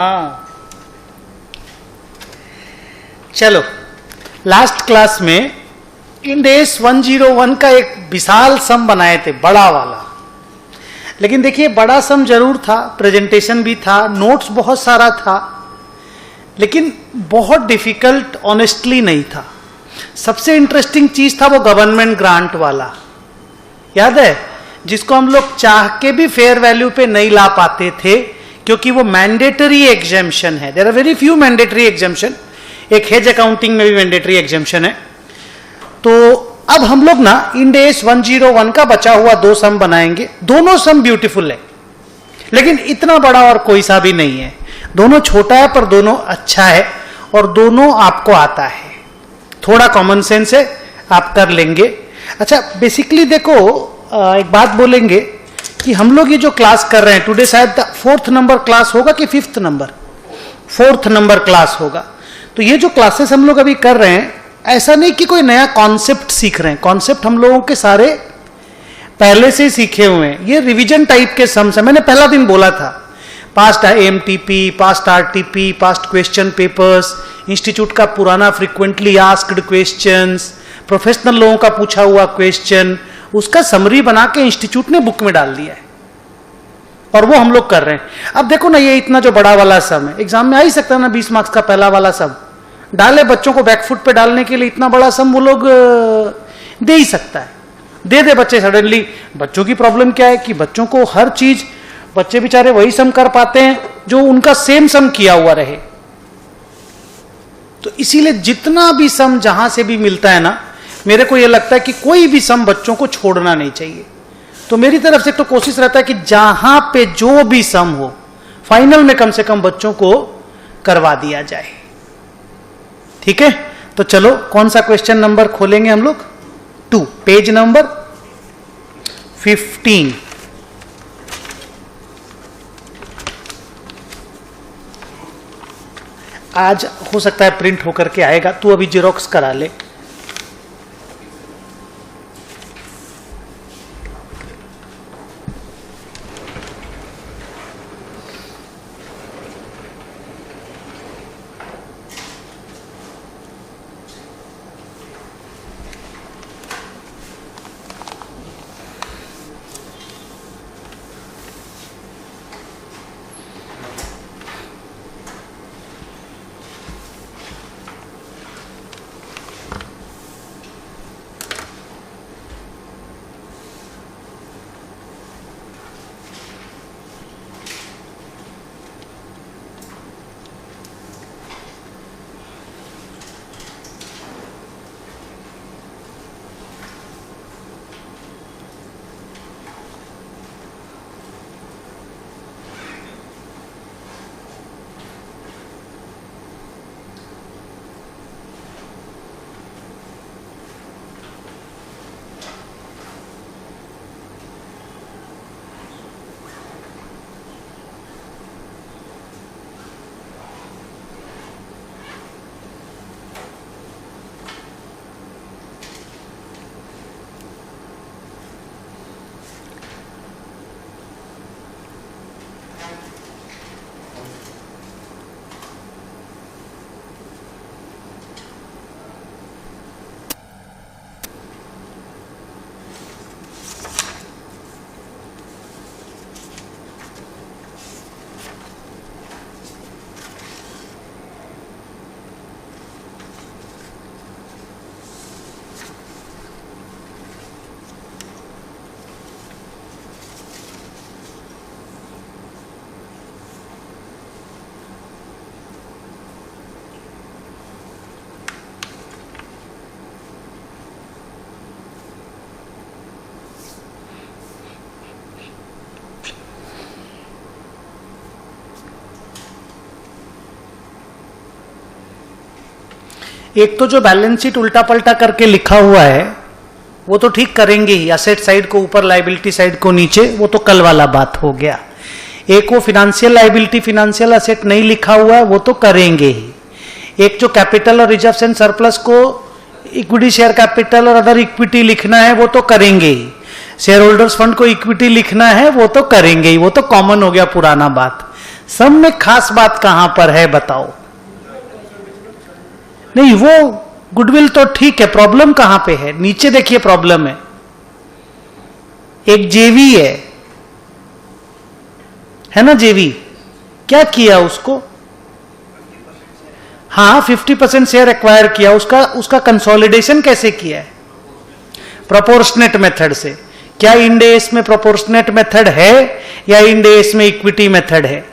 हाँ चलो, last class में इंड एस 101 का एक विशाल सम बनाए थे, बड़ा वाला। लेकिन देखिए बड़ा सम जरूर था, प्रेजेंटेशन भी था, नोट्स बहुत सारा था, लेकिन बहुत डिफिकल्ट ऑनेस्टली नहीं था। सबसे इंटरेस्टिंग चीज था वो गवर्नमेंट ग्रांट वाला, याद है, जिसको हम लोग चाह के भी फेयर वैल्यू पे नहीं ला पाते थे क्योंकि वो मैंडेटरी एग्जेम्पशन है। There are very few mandatory exemption, एक हेज अकाउंटिंग में भी मैंडेटरी एग्जेम्पशन है। तो अब हम लोग ना इंड एस 101 का बचा हुआ दो सम बनाएंगे। दोनों सम ब्यूटीफुल है, लेकिन इतना बड़ा और कोई सा भी नहीं है। दोनों छोटा है पर दोनों अच्छा है और दोनों आपको आता है। थोड़ा कॉमन सेंस है, आप कर लेंगे। अच्छा, बेसिकली देखो, एक बात बोलेंगे कि हम लोग ये जो क्लास कर रहे हैं टुडे, शायद 4th नंबर क्लास होगा कि 5th number, 4th number class होगा। तो ये जो क्लासेस हम लोग अभी कर रहे हैं, ऐसा नहीं कि कोई नया कॉन्सेप्ट सीख रहे हैं। कॉन्सेप्ट हम लोगों के सारे पहले से सीखे हुए हैं। ये रिवीजन टाइप के सम्स है। मैंने पहला दिन बोला था, past MTP, past RTP, past question papers, institute का पुराना फ्रीक्वेंटली आस्क्ड क्वेश्चंस, प्रोफेशनल लोगों का पूछा हुआ क्वेश्चन, उसका समरी बना के इंस्टीट्यूट ने बुक में डाल दिया है और वो हम लोग कर रहे हैं। अब देखो ना, ये इतना जो बड़ा वाला सम है, एग्जाम में आ ही सकता है ना, 20 मार्क्स का पहला वाला सम डाले बच्चों को बैकफुट पे डालने के लिए। इतना बड़ा सम वो लोग दे ही सकता है, दे दे बच्चे सडनली। बच्चों की प्रॉब्लम क्या है कि बच्चों को हर चीज, बच्चे बेचारे वही सम कर पाते हैं जो उनका सेम सम किया हुआ रहे। तो इसीलिए जितना भी सम जहां से भी मिलता है ना, मेरे को यह लगता है कि कोई भी सम बच्चों को छोड़ना नहीं चाहिए। तो मेरी तरफ से तो कोशिश रहता है कि जहां पे जो भी सम हो, फाइनल में कम से कम बच्चों को करवा दिया जाए। ठीक है, तो चलो कौन सा क्वेश्चन नंबर खोलेंगे हम लोग? 2, पेज नंबर 15। आज हो सकता है प्रिंट होकर के आएगा, तू अभी जेरोक्स करा ले। एक तो जो बैलेंस शीट उल्टा पलटा करके लिखा हुआ है वो तो ठीक करेंगे ही, असेट साइड को ऊपर, लाइबिलिटी साइड को नीचे, वो तो कल वाला बात हो गया। एक वो फिनेंशियल लाइबिलिटी, फिनेंशियल असेट नहीं लिखा हुआ है, वो तो करेंगे ही। एक जो कैपिटल और रिजर्व्स एंड सरप्लस को इक्विटी शेयर कैपिटल और अदर इक्विटी लिखना है, वो तो करेंगे ही। शेयर होल्डर्स फंड को इक्विटी लिखना है, वो तो करेंगे ही, वो तो कॉमन हो गया पुराना बात। सम में खास बात कहां पर है बताओ? नहीं, वो गुडविल तो ठीक है, प्रॉब्लम कहां पे है? नीचे देखिए प्रॉब्लम है। एक जेवी है ना, जेवी क्या किया उसको? हाँ, 50% शेयर एक्वायर किया। उसका कंसोलिडेशन कैसे किया है? प्रोपोर्शनेट मेथड से। क्या इंड एस में प्रोपोर्शनेट मेथड है या इंड एस में इक्विटी मेथड है?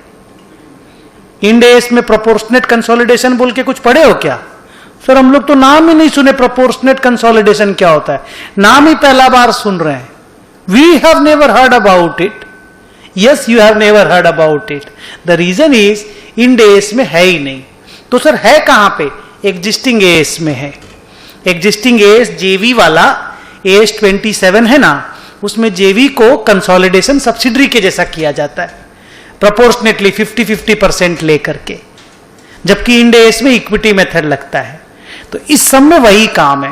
इंड एस में प्रोपोर्शनेट कंसोलिडेशन बोल के कुछ पढ़े हो क्या? सर हम लोग तो नाम ही नहीं सुने, प्रोपोर्शनेट कंसोलिडेशन क्या होता है, नाम ही पहला बार सुन रहे हैं। We have never heard about it. Yes, you have never heard about it. The reason is Ind AS में है ही नहीं। तो सर है कहां पे? एग्जिस्टिंग एस में है। एग्जिस्टिंग एस जेवी वाला एस 27 है ना, उसमें जेवी को कंसोलिडेशन सब्सिडरी के जैसा किया जाता है, प्रोपोर्शनेटली 50-50% लेकर के, जबकि इंड एस में इक्विटी मेथड लगता है। तो इस सब में वही काम है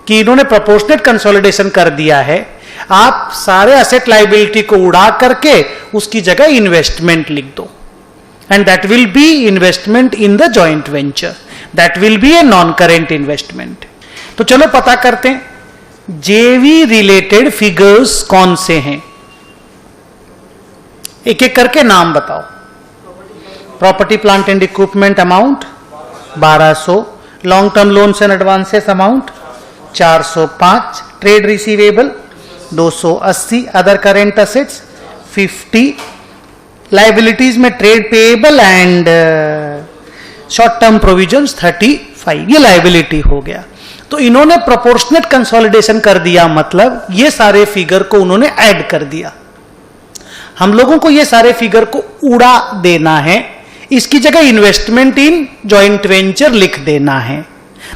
कि इन्होंने प्रोपोर्शनेट कंसोलिडेशन कर दिया है। आप सारे असेट लाइबिलिटी को उड़ा करके उसकी जगह इन्वेस्टमेंट लिख दो, and that will B investment in the joint venture, that will B a non current investment. तो चलो पता करते हैं जेवी रिलेटेड फिगर्स कौन से हैं, एक एक करके नाम बताओ। Property plant and equipment amount 1200, long term loans and advances amount 405, trade receivable 280, other current assets 50, liabilities में trade payable and short term provisions 35, ये लाइबिलिटी हो गया। तो इन्होंने प्रोपोर्शनेट कंसोलिडेशन कर दिया, मतलब ये सारे फिगर को उन्होंने ऐड कर दिया। हम लोगों को ये सारे फिगर को उड़ा देना है, इसकी जगह इन्वेस्टमेंट इन जॉइंट वेंचर लिख देना है।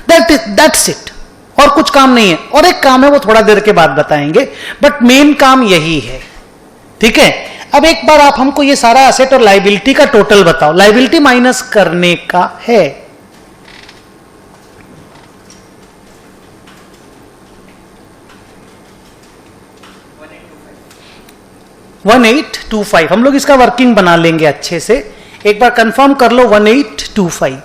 दैट्स इट, और कुछ काम नहीं है। और एक काम है वो थोड़ा देर के बाद बताएंगे, बट मेन काम यही है। ठीक है, अब एक बार आप हमको ये सारा एसेट और लाइबिलिटी का टोटल बताओ। लाइबिलिटी माइनस करने का है, $1825। हम लोग इसका वर्किंग बना लेंगे अच्छे से, एक बार कंफर्म कर लो 1825।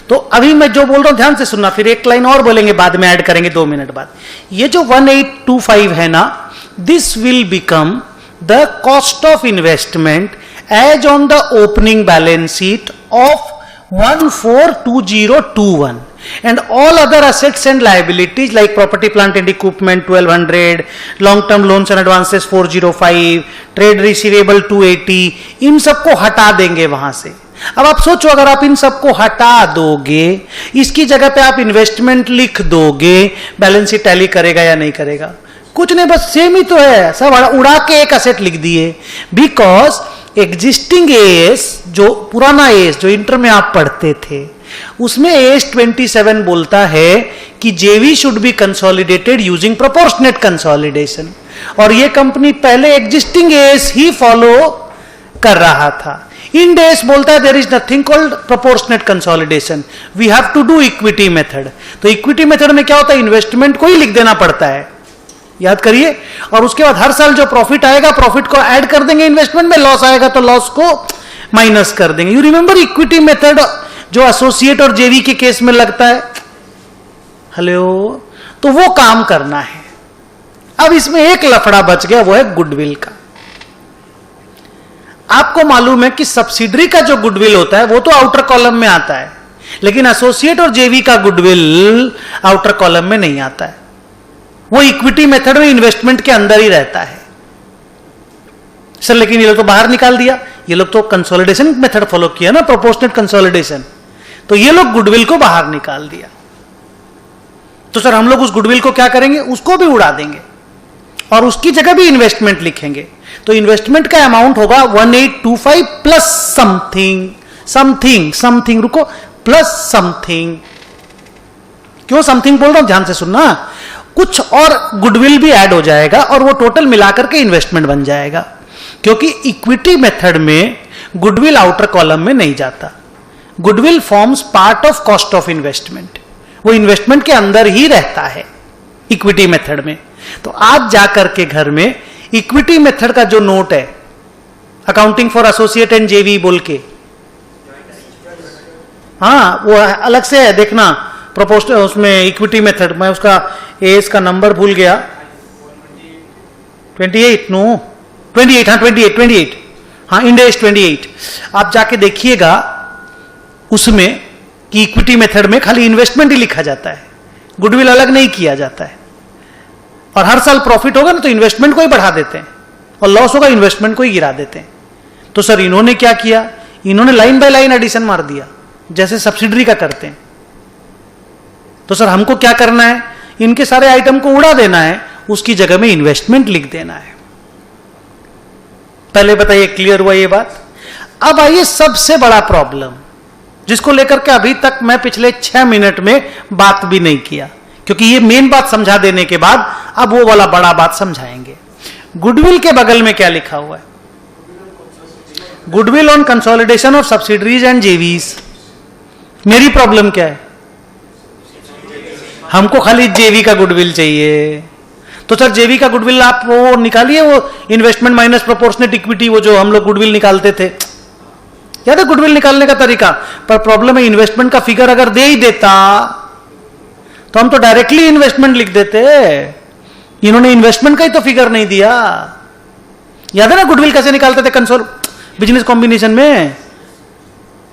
तो अभी मैं जो बोल रहा हूं ध्यान से सुनना, फिर एक लाइन और बोलेंगे, बाद में ऐड करेंगे 2 मिनट बाद। ये जो 1825 है ना, this will become the cost of investment as on the opening balance sheet of 142021, and all other assets and liabilities like property plant and equipment 1200, long term loans and advances 405, trade receivable 280, इन सबको हटा देंगे वहां से। अब आप सोचो, अगर आप इन सबको हटा दोगे, इसकी जगह पे आप इन्वेस्टमेंट लिख दोगे, बैलेंस शीट टैली करेगा या नहीं करेगा? कुछ नहीं, बस सेम ही तो है, सब उड़ा के एक असेट लिख दिए। बिकॉज एग्जिस्टिंग एएस, जो पुराना एएस जो इंटर में आप पढ़ते थे, उसमें एएस 27 बोलता है कि जेवी should be consolidated using proportionate consolidation, और ये कंपनी पहले एग्जिस्टिंग एएस ही फॉलो कर रहा था। इंड एएस बोलता है there is nothing called proportionate consolidation, we have to do equity method. तो इक्विटी मेथड में क्या होता है, इन्वेस्टमेंट को ही लिख देना पड़ता है, याद करिए। और उसके बाद हर साल जो प्रॉफिट आएगा, प्रॉफिट को ऐड कर देंगे इन्वेस्टमेंट में, लॉस आएगा तो लॉस को माइनस कर देंगे। यू रिमेंबर इक्विटी मेथड जो एसोसिएट और जेवी के केस में लगता है, हेलो, तो वो काम करना है। अब इसमें एक लफड़ा बच गया, वो है गुडविल का। आपको मालूम है कि सब्सिडरी का जो गुडविल होता है वो तो आउटर कॉलम में आता है, लेकिन एसोसिएट और जेवी का गुडविल आउटर कॉलम में नहीं आता है, वो इक्विटी मेथड में इन्वेस्टमेंट के अंदर ही रहता है। सर लेकिन ये लोग तो बाहर निकाल दिया, ये लोग तो कंसोलिडेशन मेथड फॉलो किया ना, प्रोपोर्शनेट कंसोलिडेशन, तो ये लोग गुडविल को बाहर निकाल दिया। तो सर हम लोग उस गुडविल को क्या करेंगे, उसको भी उड़ा देंगे और उसकी जगह भी इन्वेस्टमेंट लिखेंगे। तो इन्वेस्टमेंट का अमाउंट होगा 1825 प्लस समथिंग समथिंग समथिंग, रुको, प्लस समथिंग। क्यों समथिंग बोल रहा हूं, ध्यान से सुनना। कुछ और गुडविल भी ऐड हो जाएगा और वो टोटल मिलाकर के इन्वेस्टमेंट बन जाएगा, क्योंकि इक्विटी मेथड में गुडविल आउटर कॉलम में नहीं जाता। Goodwill forms part of cost of investment, वो इन्वेस्टमेंट के अंदर ही रहता है इक्विटी मेथड में। तो आज जाकर के घर में इक्विटी मेथड का जो नोट है, अकाउंटिंग फॉर एसोसिएट एंड जेवी बोल के, हाँ वो अलग से है, देखना प्रोपोर्शनल उसमें इक्विटी मेथड, मैं उसका एज का नंबर भूल गया, 28 नो 28, हाँ 28 हाँ इंड एज 28। आप जाके देखिएगा उसमें कि इक्विटी मेथड में खाली इन्वेस्टमेंट ही लिखा जाता है, गुडविल अलग नहीं किया जाता है। और हर साल प्रॉफिट होगा ना तो इन्वेस्टमेंट को ही बढ़ा देते हैं, और लॉस होगा इन्वेस्टमेंट को ही गिरा देते हैं। तो सर इन्होंने क्या किया, इन्होंने लाइन बाय लाइन एडिशन मार दिया जैसे सब्सिडरी का करते हैं। तो सर हमको क्या करना है, इनके सारे आइटम को उड़ा देना है, उसकी जगह में इन्वेस्टमेंट लिख देना है। पहले बताइए क्लियर हुआ ये बात। अब आइए सबसे बड़ा प्रॉब्लम जिसको लेकर के अभी तक मैं पिछले 6 मिनट में बात भी नहीं किया, क्योंकि ये मेन बात समझा देने के बाद अब वो वाला बड़ा बात समझाएंगे। गुडविल के बगल में क्या लिखा हुआ है, goodwill on consolidation of subsidiaries and जेवीज। मेरी प्रॉब्लम क्या है, हमको खाली जेवी का गुडविल चाहिए। तो सर जेवी का गुडविल आप वो निकालिए, वो इन्वेस्टमेंट माइनस प्रोपोर्शनेट इक्विटी, वो जो हम लोग गुडविल निकालते थे, याद है गुडविल निकालने का तरीका। पर प्रॉब्लम है इन्वेस्टमेंट का फिगर अगर दे ही देता तो हम तो डायरेक्टली इन्वेस्टमेंट लिख देते, इन्होंने इन्वेस्टमेंट का ही तो फिगर नहीं दिया। याद है ना गुडविल कैसे निकालते थे कंसोल बिजनेस कॉम्बिनेशन में,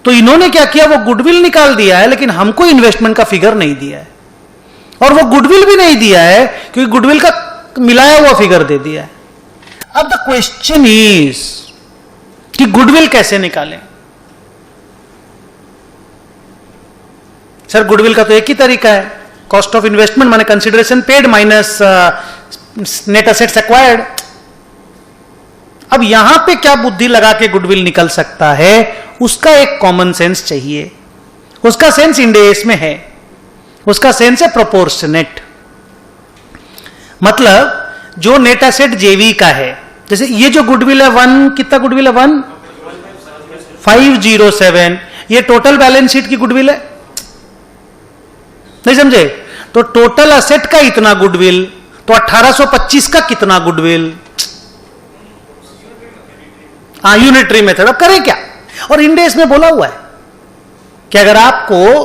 तो इन्होंने क्या किया, वो गुडविल निकाल दिया है लेकिन हमको इन्वेस्टमेंट का फिगर नहीं दिया है, और वो गुडविल भी नहीं दिया है क्योंकि गुडविल का मिलाया हुआ फिगर दे दिया है। अब द क्वेश्चन इज कि गुडविल कैसे निकालें। सर गुडविल का तो एक ही तरीका है, कॉस्ट ऑफ इन्वेस्टमेंट माने consideration paid minus net assets acquired. अब यहां पे क्या बुद्धि लगा के गुडविल निकल सकता है, उसका एक कॉमन सेंस चाहिए। उसका सेंस इंड एस में है, उसका सेंस है प्रोपोर्शनेट। मतलब जो नेट एसेट जेवी का है, जैसे ये जो गुडविल है 1, कितना गुडविल है 1507, ये टोटल बैलेंस शीट की गुडविल है, नहीं समझे। तो टोटल असेट का इतना गुडविल, तो 1825 का कितना गुडविल, यूनिटरी मेथड। अब करें क्या, और इंड एस में बोला हुआ है कि अगर आपको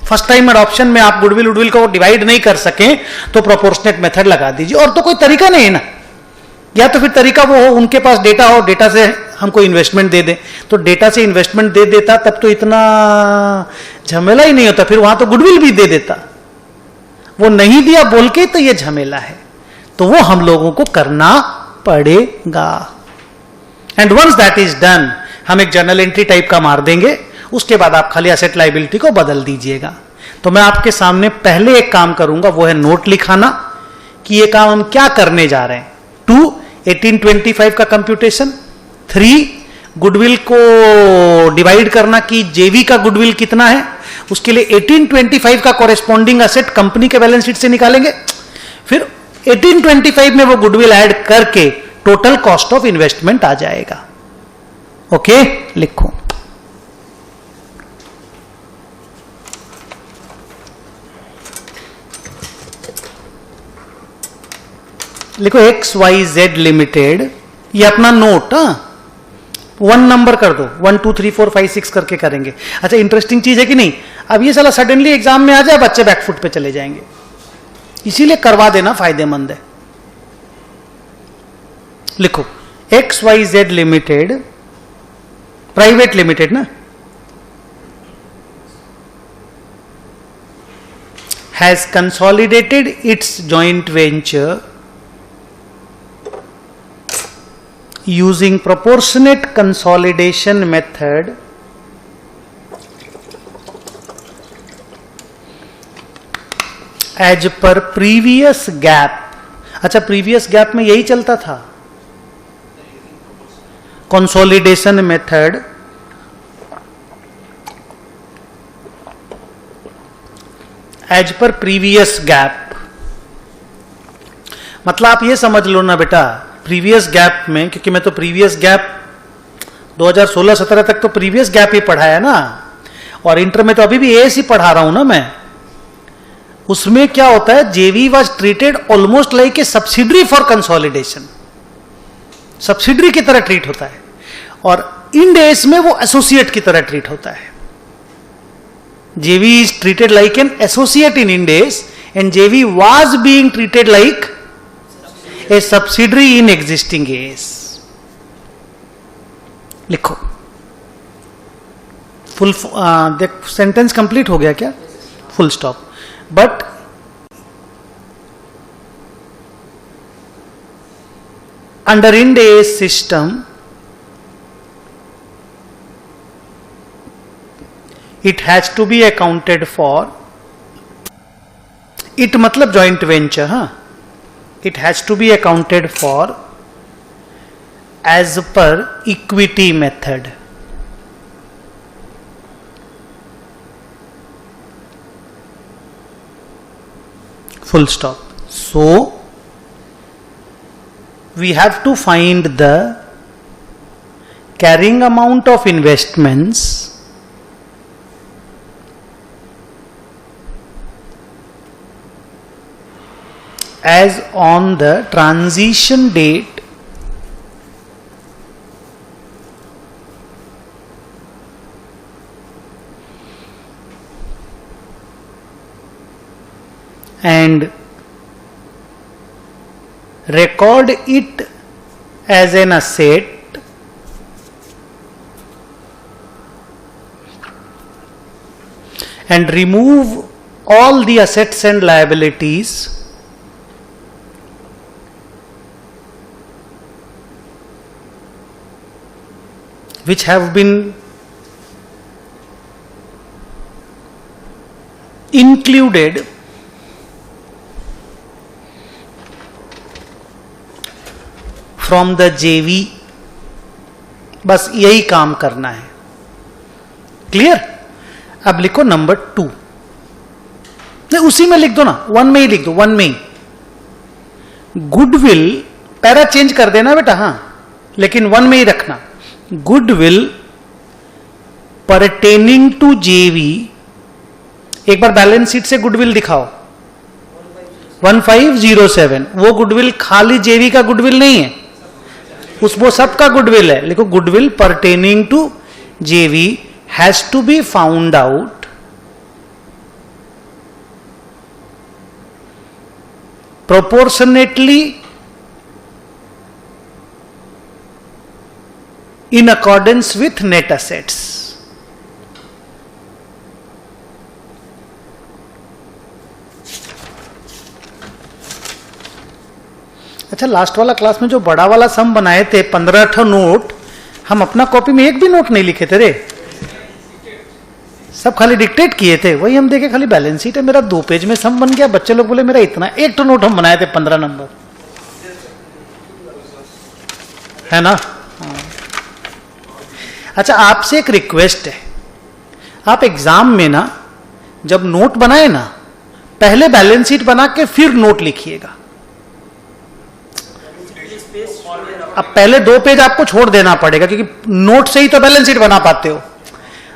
फर्स्ट टाइम एडॉप्शन में आप गुडविल वुडविल को डिवाइड नहीं कर सकें तो प्रोपोर्शनेट मेथड लगा दीजिए, और तो कोई तरीका नहीं है ना। या तो फिर तरीका वो हो उनके पास डेटा हो, डेटा से हमको इन्वेस्टमेंट दे दे, तो डेटा से इन्वेस्टमेंट दे देता तब तो इतना झमेला ही नहीं होता, फिर वहां तो गुडविल भी दे देता। वो नहीं दिया बोल के तो ये झमेला है, तो वो हम लोगों को करना पड़ेगा। And once that is done, हम एक जर्नल एंट्री टाइप का मार देंगे, उसके बाद आप खाली एसेट लायबिलिटी को बदल दीजिएगा। तो मैं आपके सामने पहले एक काम करूंगा, वो है नोट लिखाना कि ये काम हम क्या करने जा रहे हैं। 2 1825 का कंप्यूटेशन, 3 गुडविल को डिवाइड करना कि जेवी का गुडविल कितना है, उसके लिए 1825 का कॉरेस्पॉन्डिंग एसेट कंपनी के बैलेंस शीट से निकालेंगे, फिर 1825 में वो गुडविल ऐड करके टोटल कॉस्ट ऑफ इन्वेस्टमेंट आ जाएगा। ओके, लिखो। लिखो XYZ लिमिटेड, ये अपना नोट, 1 नंबर कर दो, 1 2 3 4 5 6 करके करेंगे। अच्छा इंटरेस्टिंग चीज है कि नहीं, अब ये साला सडनली एग्जाम में आ जाए बच्चे बैकफुट पे चले जाएंगे, इसीलिए करवा देना फायदेमंद है। लिखो XYZ लिमिटेड, प्राइवेट लिमिटेड ना, has consolidated its joint venture using proportionate consolidation method as per previous gap। अच्छा प्रीवियस गैप में यही चलता था, consolidation method as per previous GAAP. मतलब आप ये समझ लो ना बेटा, प्रीवियस गैप में, क्योंकि मैं तो प्रीवियस गैप 2016-17 तक तो प्रीवियस गैप ही पढ़ाया ना, और इंटर में तो अभी भी एएस ही पढ़ा रहा हूं ना मैं। उसमें क्या होता है, जेवी was treated almost like a subsidiary for consolidation, subsidiary की तरह ट्रीट होता है, और इंड एस में वो एसोसिएट की तरह ट्रीट होता है। JV is treated like an associate in Ind AS and JV was being treated like a subsidiary in existing AS. लिखो फुल सेंटेंस कंप्लीट हो गया क्या? Full stop. But under Ind AS system, it has to be accounted for. It मतलब joint venture, हाँ. It has to be accounted for as per equity method. Full stop. So we have to find the carrying amount of investments as on the transition date and record it as an asset and remove all the assets and liabilities which have been included from the JV. बस यही काम करना है. Clear? अब लिखो number 2. नहीं, उसी में लिख दो ना, 1 में ही लिख दो, 1 में ही. गुडविल पैरा चेंज कर देना बेटा, हाँ, लेकिन 1 में ही रखना. Goodwill pertaining to JV. एक बार बैलेंस शीट से गुडविल दिखाओ. 1507. वो गुडविल खाली JV का गुडविल नहीं है, वो सबका गुडविल है. लिखो goodwill pertaining to JV has to be found out proportionately in accordance with net assets. अच्छा, लास्ट वाला क्लास में जो बड़ा वाला सम बनाए थे 15 नोट, हम अपना कॉपी में एक भी नोट नहीं लिखे थे रे, सब खाली डिक्टेट किए थे. वही हम देखे खाली बैलेंस शीट है, मेरा 2 पेज में सम बन गया. बच्चे लोग बोले मेरा इतना, एक तो नोट हम बनाए थे 15 नंबर, है ना. अच्छा, आपसे एक रिक्वेस्ट है, आप एग्जाम में ना जब नोट बनाए ना, पहले बैलेंस शीट बना के फिर नोट लिखिएगा. अब पहले 2 पेज आपको छोड़ देना पड़ेगा, क्योंकि नोट से ही तो बैलेंस शीट बना पाते हो.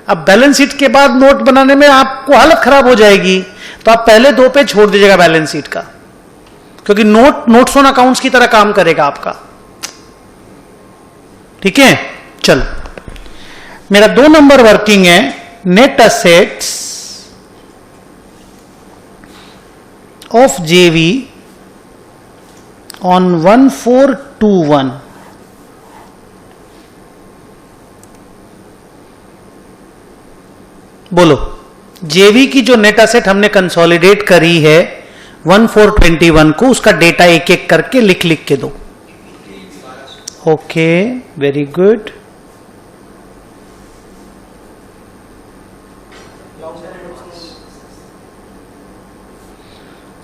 अब बैलेंस शीट के बाद नोट बनाने में आपको हालत खराब हो जाएगी, तो आप पहले 2 पेज छोड़ दीजिएगा बैलेंस शीट का, क्योंकि नोट्स ऑन अकाउंट्स की तरह काम करेगा आपका. ठीक है, चलो. मेरा 2 नंबर वर्किंग है, net assets of JV on 1421. बोलो, JV की जो नेट असेट हमने कंसोलिडेट करी है 1421 को, उसका डेटा एक एक करके लिख के दो. Okay, very good.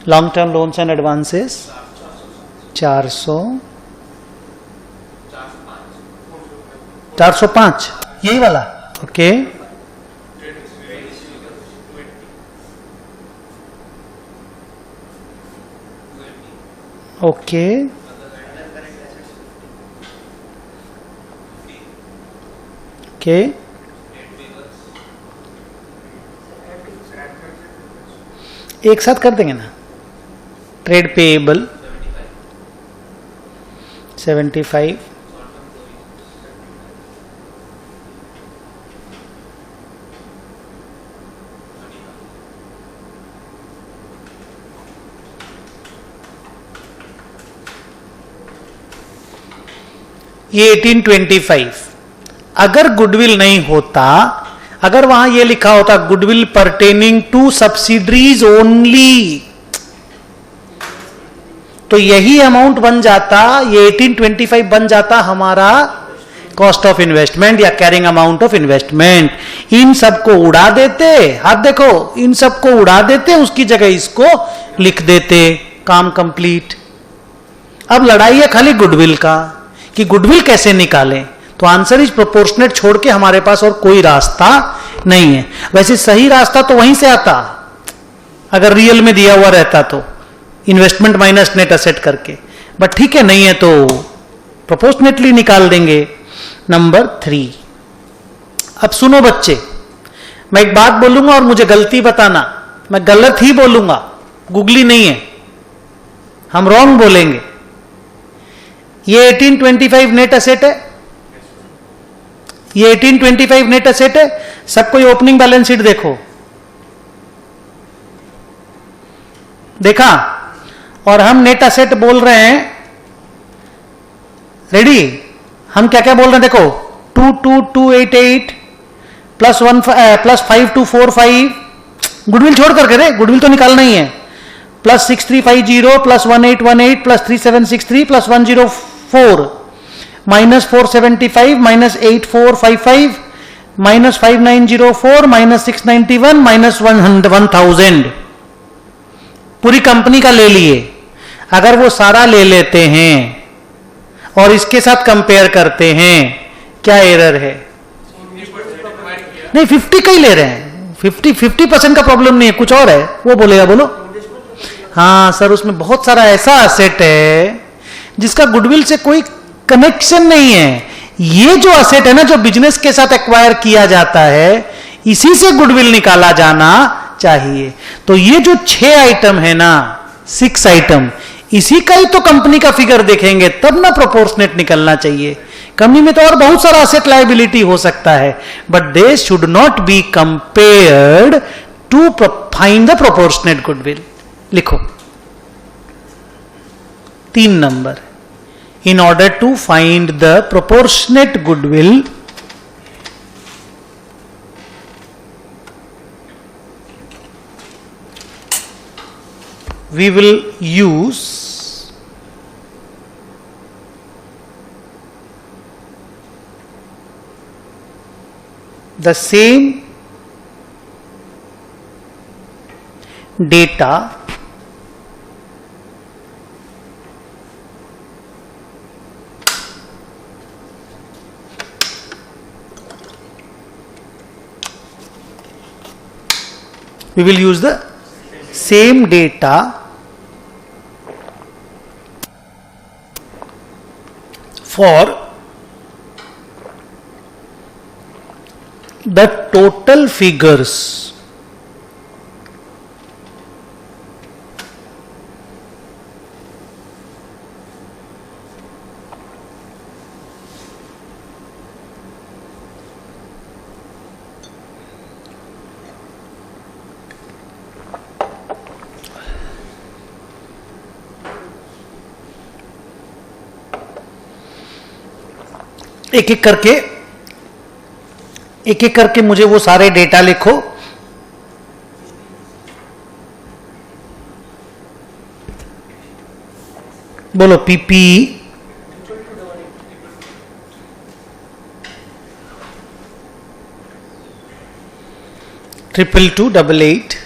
Long term loans and advances 405, यही वाला. Okay, okay, okay. एक साथ कर देंगे ना. ट्रेड पेएबल 75, ये 1825, अगर गुडविल नहीं होता, अगर वहां ये लिखा होता goodwill pertaining to subsidiaries only, तो यही अमाउंट बन जाता, ये 1825 बन जाता हमारा कॉस्ट ऑफ इन्वेस्टमेंट या कैरिंग अमाउंट ऑफ इन्वेस्टमेंट। इन सबको उड़ा देते, हाथ देखो, इन सबको उड़ा देते, उसकी जगह इसको लिख देते, काम कंप्लीट। अब लड़ाई है खाली गुडविल का कि गुडविल कैसे निकालें, तो आंसर इज प्रोपोर्शनेट छोड़ के हमारे पास और कोई रास्ता नहीं है। वैसे सही रास्ता तो वहीं से आता, अगर रियल में दिया हुआ रहता तो इन्वेस्टमेंट माइनस नेट असेट करके, बट ठीक है, नहीं है तो प्रोपोर्शनेटली निकाल देंगे। नंबर 3, अब सुनो बच्चे, मैं एक बात बोलूंगा और मुझे गलती बताना, मैं गलत ही बोलूंगा, गुगली नहीं है, हम रॉन्ग बोलेंगे। ये 1825 नेट असेट है, ये 1825 नेट असेट है। सबको ये ओपनिंग बैलेंस शीट देखो, देखा, और हम नेट असेट बोल रहे हैं, रेडी, हम क्या क्या बोल रहे हैं देखो, 2288 प्लस 5245, गुडविल छोड़ करके रे, गुडविल तो निकालना ही है, plus 6350 plus 1818 plus 3763 plus 104 minus 475 minus 8455 minus 5904 minus 691 minus 1000, पूरी कंपनी का ले लिए। अगर वो सारा ले लेते हैं और इसके साथ कंपेयर करते हैं, क्या एरर है? नहीं, 50 का ही ले रहे हैं, 50% का प्रॉब्लम नहीं है, कुछ और है, वो बोलेगा, बोलो। हाँ सर, उसमें बहुत सारा ऐसा असेट है जिसका गुडविल से कोई कनेक्शन नहीं है। ये जो असेट है ना, जो बिजनेस के साथ एक्वायर किया जाता है, इसी से गुडविल निकाला जाना चाहिए। तो ये जो 6 आइटम है ना, 6 आइटम, इसी का ही तो कंपनी का फिगर देखेंगे तब ना प्रोपोर्शनेट निकलना चाहिए। कंपनी में तो और बहुत सारा असेट लायबिलिटी हो सकता है, but they should not be compared to find the proportionate goodwill. लिखो 3 number, in order to find the proportionate goodwill we will use the same data we will use the same data for the total figures एक एक करके मुझे वो सारे data लिखो। बोलो PP, triple 288,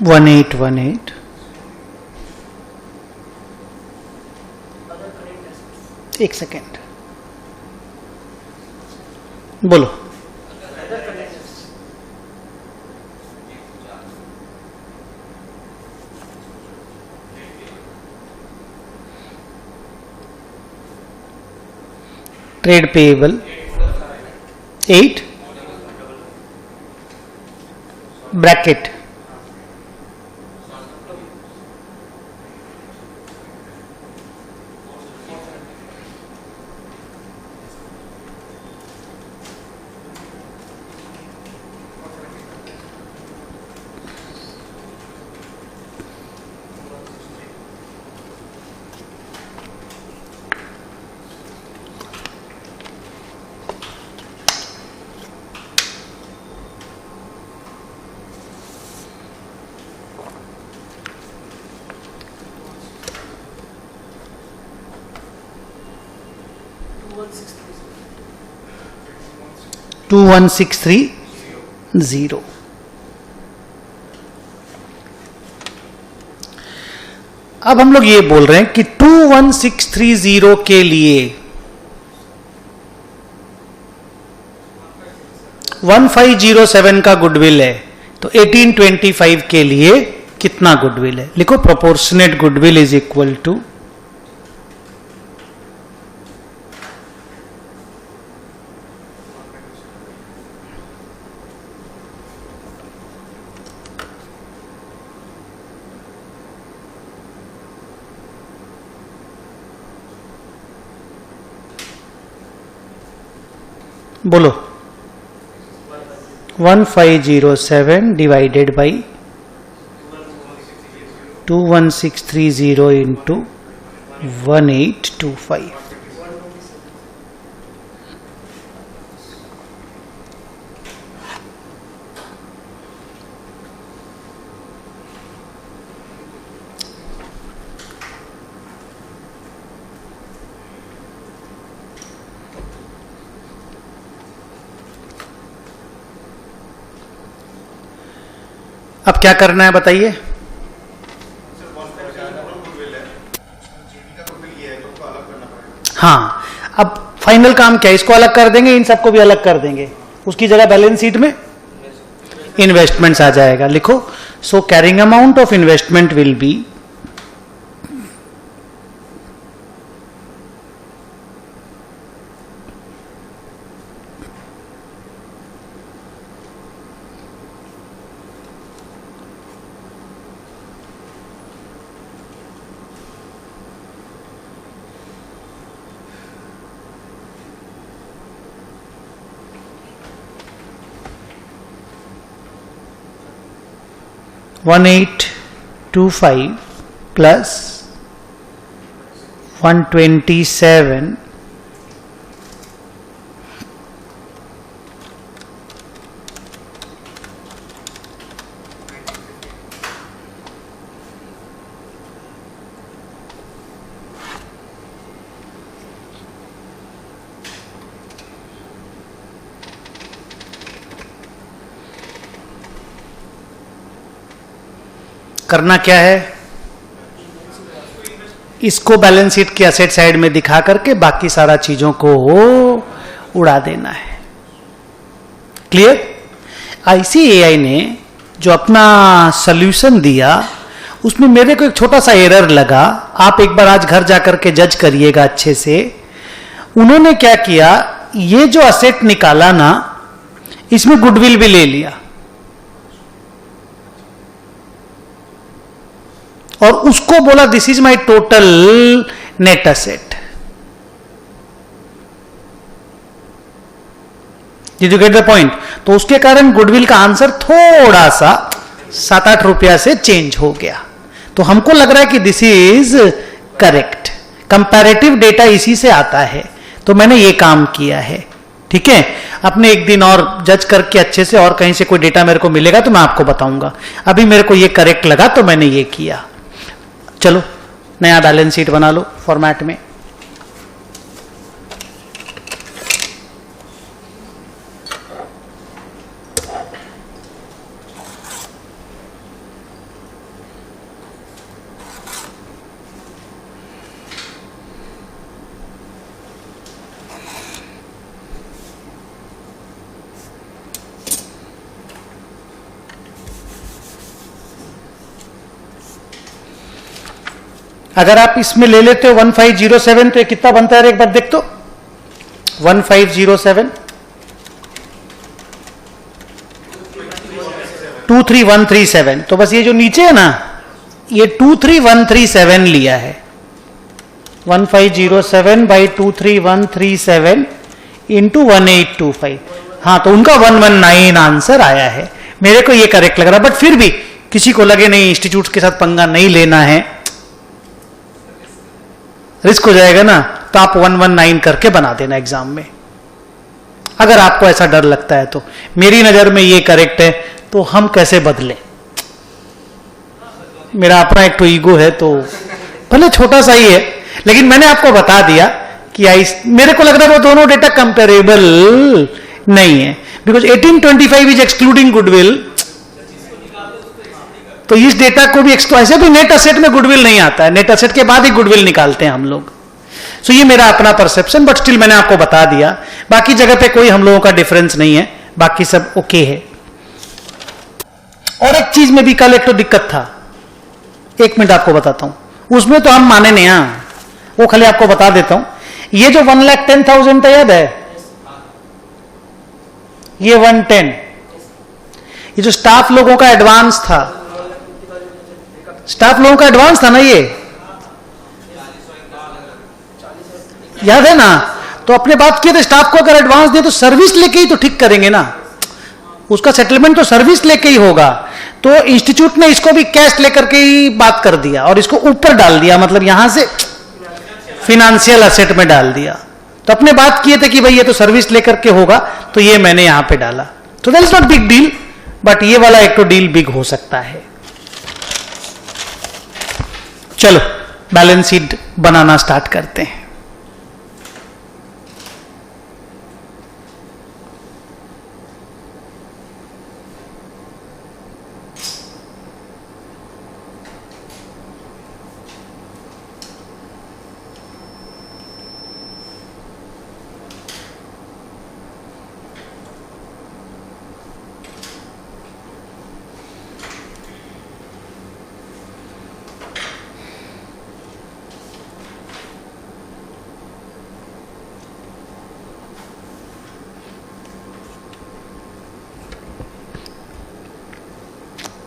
one eight. एक सेकेंड, बोलो। Trade payable 8, bracket, two 1630। अब हम लोग ये बोल रहे हैं कि 21630 के लिए 1507 का गुडविल है, तो 1825 के लिए कितना गुडविल है? लिखो proportionate goodwill is equal to बोलो 1507 डिवाइडेड बाई 21630 इंटू 1825। अब क्या करना है बताइए? हाँ, अब फाइनल काम क्या है? इसको अलग कर देंगे, इन सबको भी अलग कर देंगे, उसकी जगह बैलेंस शीट में इन्वेस्टमेंट्स आ जाएगा। लिखो, so carrying amount of investment will be $1825 plus 127 करना क्या है? इसको बैलेंस शीट की असेट साइड में दिखा करके बाकी सारा चीजों को उड़ा देना है। क्लियर? आईसीएआई ने जो अपना सॉल्यूशन दिया उसमें मेरे को एक छोटा सा एरर लगा। आप एक बार आज घर जाकर के जज करिएगा अच्छे से। उन्होंने क्या किया, ये जो असेट निकाला ना, इसमें गुडविल भी ले लिया और उसको बोला this is my total net asset. Did you get the point? तो उसके कारण गुडविल का आंसर थोड़ा सा 7-8 रुपया से चेंज हो गया। तो हमको लग रहा है कि this is correct. Comparative data इसी से आता है, तो मैंने ये काम किया है। ठीक है, अपने एक दिन और जज करके अच्छे से, और कहीं से कोई डेटा मेरे को मिलेगा तो मैं आपको बताऊंगा। अभी मेरे को ये करेक्ट लगा तो मैंने ये किया। चलो नया बैलेंस शीट बना लो फॉर्मेट में। अगर आप इसमें ले लेते हो 1507 तो ये कितना बनता है एक बार देख तो। 1507 23137, तो बस ये जो नीचे है ना, ये 23137 लिया है, 1507 बाई 23137 इंटू 1825। हाँ, तो उनका 119 आंसर आया है। मेरे को ये करेक्ट लग रहा, बट फिर भी किसी को लगे नहीं इंस्टीट्यूट के साथ पंगा नहीं लेना है, रिस्क हो जाएगा ना, तो आप 119 करके बना देना एग्जाम में, अगर आपको ऐसा डर लगता है तो। मेरी नजर में ये करेक्ट है, तो हम कैसे बदलें? मेरा अपना एक तो ईगो है, तो भले छोटा सा ही है, लेकिन मैंने आपको बता दिया कि मेरे को लग रहा है वो दोनों डेटा कंपेरेबल नहीं है, बिकॉज 1825 इज एक्सक्लूडिंग गुडविल, तो इस डेटा को भी ऐसे भी नेट असेट में गुडविल नहीं आता है, नेट असेट के बाद ही गुडविल निकालते हैं हम लोग। सो ये मेरा अपना परसेप्शन, बट स्टिल मैंने आपको बता दिया। बाकी जगह पे कोई हम लोगों का डिफरेंस नहीं है, बाकी सब ओके है। और एक चीज में भी कल एक तो दिक्कत था, 1 मिनट आपको बताता हूं, उसमें तो हम माने नहीं, वो खाली आपको बता देता हूं। ये जो 1,10,000 था, याद है, ये 110, ये जो स्टाफ लोगों का एडवांस था, स्टाफ लोगों का एडवांस था ना, ये याद है ना? तो अपने बात किए थे, स्टाफ को अगर एडवांस दे तो सर्विस लेके ही तो ठीक करेंगे ना, उसका सेटलमेंट तो सर्विस लेके ही होगा। तो इंस्टीट्यूट ने इसको भी कैश लेकर के ही बात कर दिया और इसको ऊपर डाल दिया, मतलब यहां से फिनेंशियल असेट में डाल दिया। तो अपने बात किए थे कि भाई ये तो सर्विस लेकर के होगा, तो ये मैंने यहां पे डाला। तो that is not big deal, but ये वाला एक तो डील बिग हो सकता है। चलो बैलेंस शीट बनाना स्टार्ट करते हैं।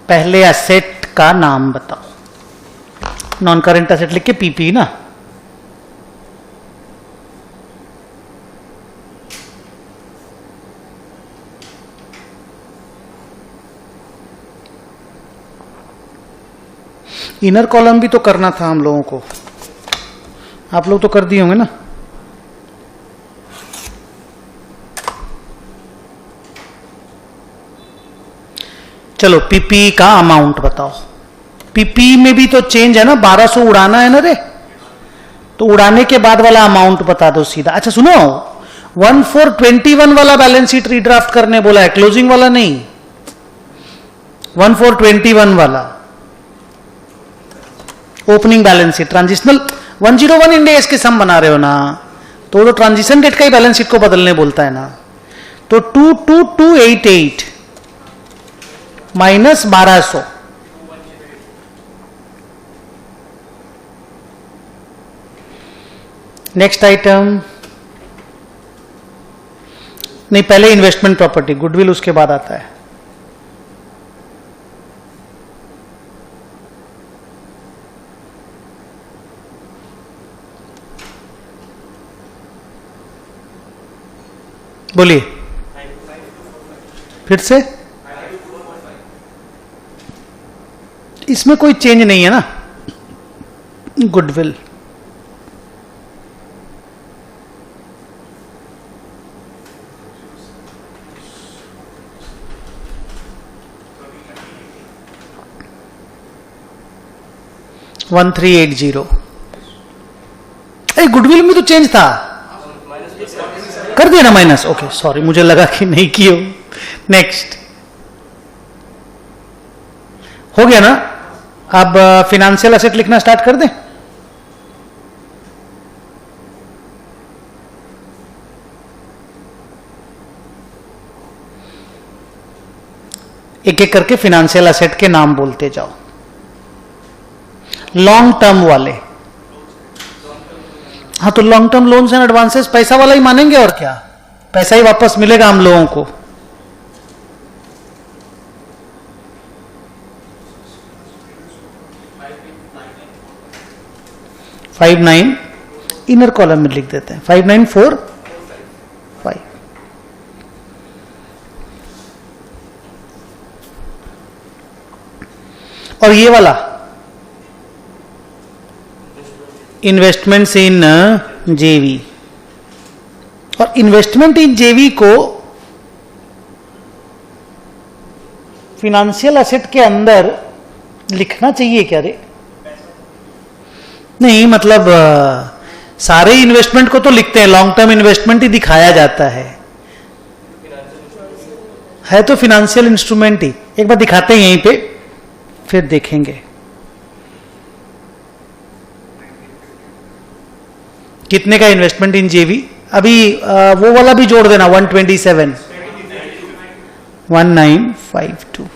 पहले एसेट का नाम बताओ, नॉन करेंट एसेट लिख के पीपी ना। इनर कॉलम भी तो करना था हम लोगों को, आप लोग तो कर दिए होंगे ना। चलो पीपी का अमाउंट बताओ। पीपी में भी तो चेंज है ना, 1200 उड़ाना है ना रे, तो उड़ाने के बाद वाला अमाउंट बता दो सीधा। अच्छा सुनो, 1421 वाला बैलेंस शीट रीड्राफ्ट करने बोला है, क्लोजिंग वाला नहीं, 1421 वाला ओपनिंग बैलेंस शीट। ट्रांजिशनल 101 इंडेस के सम बना रहे हो ना, तो वो ट्रांजिशन डेट का ही बैलेंस शीट को बदलने बोलता है ना। तो 22288 माइनस 1200, नेक्स्ट आइटम नहीं, पहले इन्वेस्टमेंट प्रॉपर्टी, गुडविल उसके बाद आता है। बोलिए फिर से, इसमें कोई चेंज नहीं है ना, गुडविल। $1380, गुडविल में तो चेंज था, कर दिया ना माइनस, ओके सॉरी, मुझे लगा कि नहीं किए। नेक्स्ट हो गया ना। अब फिनेंशियल एसेट लिखना स्टार्ट कर दें। एक एक करके फिनेंशियल एसेट के नाम बोलते जाओ। लॉन्ग टर्म वाले, हाँ तो long term loans and advances पैसा वाला ही मानेंगे, और क्या, पैसा ही वापस मिलेगा हम लोगों को। 59 इनर कॉलम में लिख देते हैं 5945। और ये वाला इन्वेस्टमेंट्स इन जेवी, और इन्वेस्टमेंट इन जेवी को फिनेंशियल एसेट के अंदर लिखना चाहिए क्या रे? नहीं, मतलब सारे इन्वेस्टमेंट को तो लिखते हैं, लॉन्ग टर्म इन्वेस्टमेंट ही दिखाया जाता है तो फिनेंशियल इंस्ट्रूमेंट ही। एक बार दिखाते हैं यहीं पे, फिर देखेंगे कितने का इन्वेस्टमेंट इन जेवी। अभी वो वाला भी जोड़ देना 127 1952।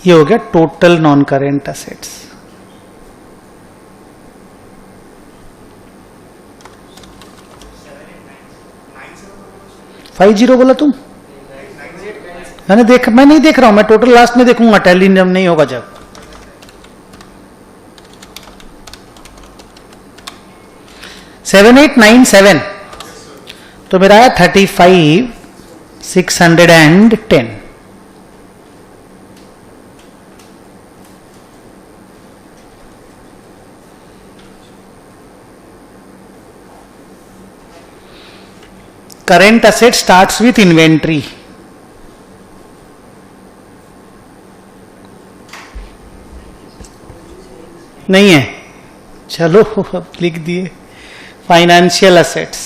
ये हो गया total non current assets. Five zero बोला तुम? मैं नहीं देख रहा हूं, मैं टोटल लास्ट में देखूंगा, टैली नहीं होगा जब। सेवन 7897 तो मेरा है 35,610। Current asset starts with inventory. नहीं है, चलो अब लिख दिए फाइनेंशियल एसेट्स।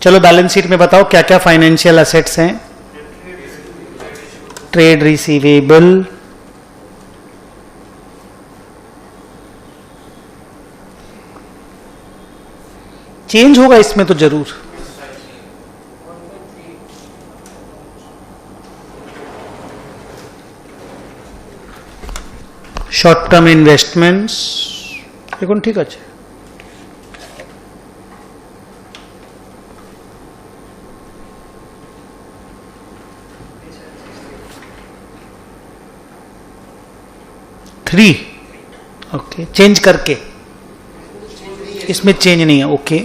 चलो बैलेंस शीट में बताओ क्या क्या फाइनेंशियल एसेट्स हैं। ट्रेड रिसीवेबल, चेंज होगा इसमें तो जरूर। शॉर्ट टर्म इन्वेस्टमेंट्स देखो ठीक अच्छे। थ्री ओके, चेंज करके इसमें चेंज नहीं है। ओके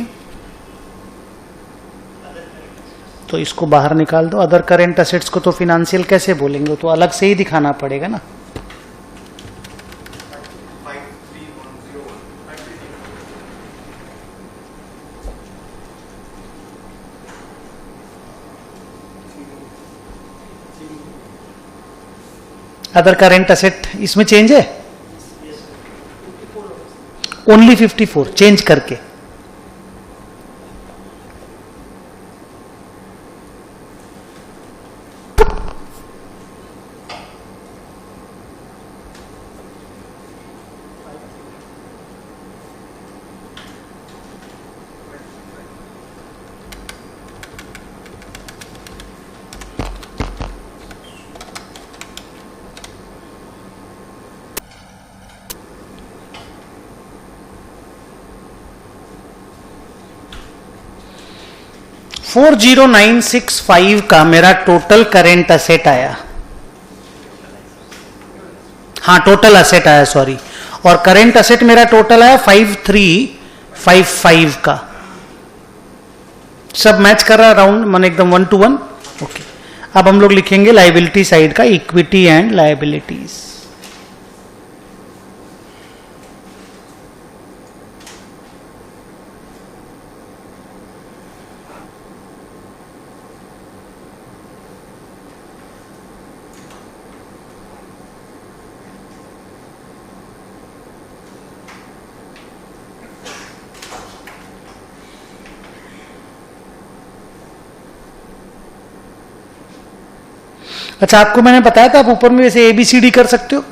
तो इसको बाहर निकाल दो। अदर करेंट एसेट्स को तो फिनेंशियल कैसे बोलेंगे, तो अलग से ही दिखाना पड़ेगा ना। अदर करेंट एसेट इसमें चेंज है ओनली 54, चेंज करके। फोर 4965 का मेरा टोटल करेंट एसेट आया। हाँ टोटल एसेट आया, सॉरी। और करेंट एसेट मेरा टोटल आया 5355 का। सब मैच कर रहा है राउंड मन एकदम 1 to 1। ओके, अब हम लोग लिखेंगे लायबिलिटी साइड का, इक्विटी एंड लायबिलिटीज। अच्छा, आपको मैंने बताया था आप ऊपर में जैसे ABCD कर सकते हो।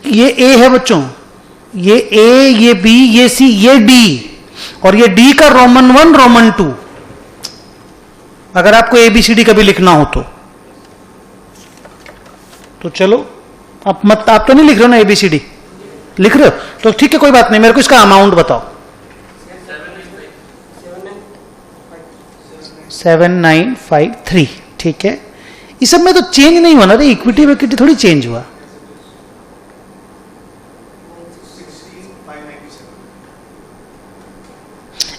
ये A है बच्चों, ये A, ये B, ये C, ये D, और ये D का रोमन 1 रोमन 2। अगर आपको ABCD कभी लिखना हो तो चलो आप तो नहीं लिख रहे हो ना ABCD, लिख रहे हो तो ठीक है, कोई बात नहीं, मेरे को इसका अमाउंट बताओ। 7953, ठीक है। इस सब में तो चेंज नहीं हुआ ना, इक्विटी विक्विटी थोड़ी चेंज हुआ।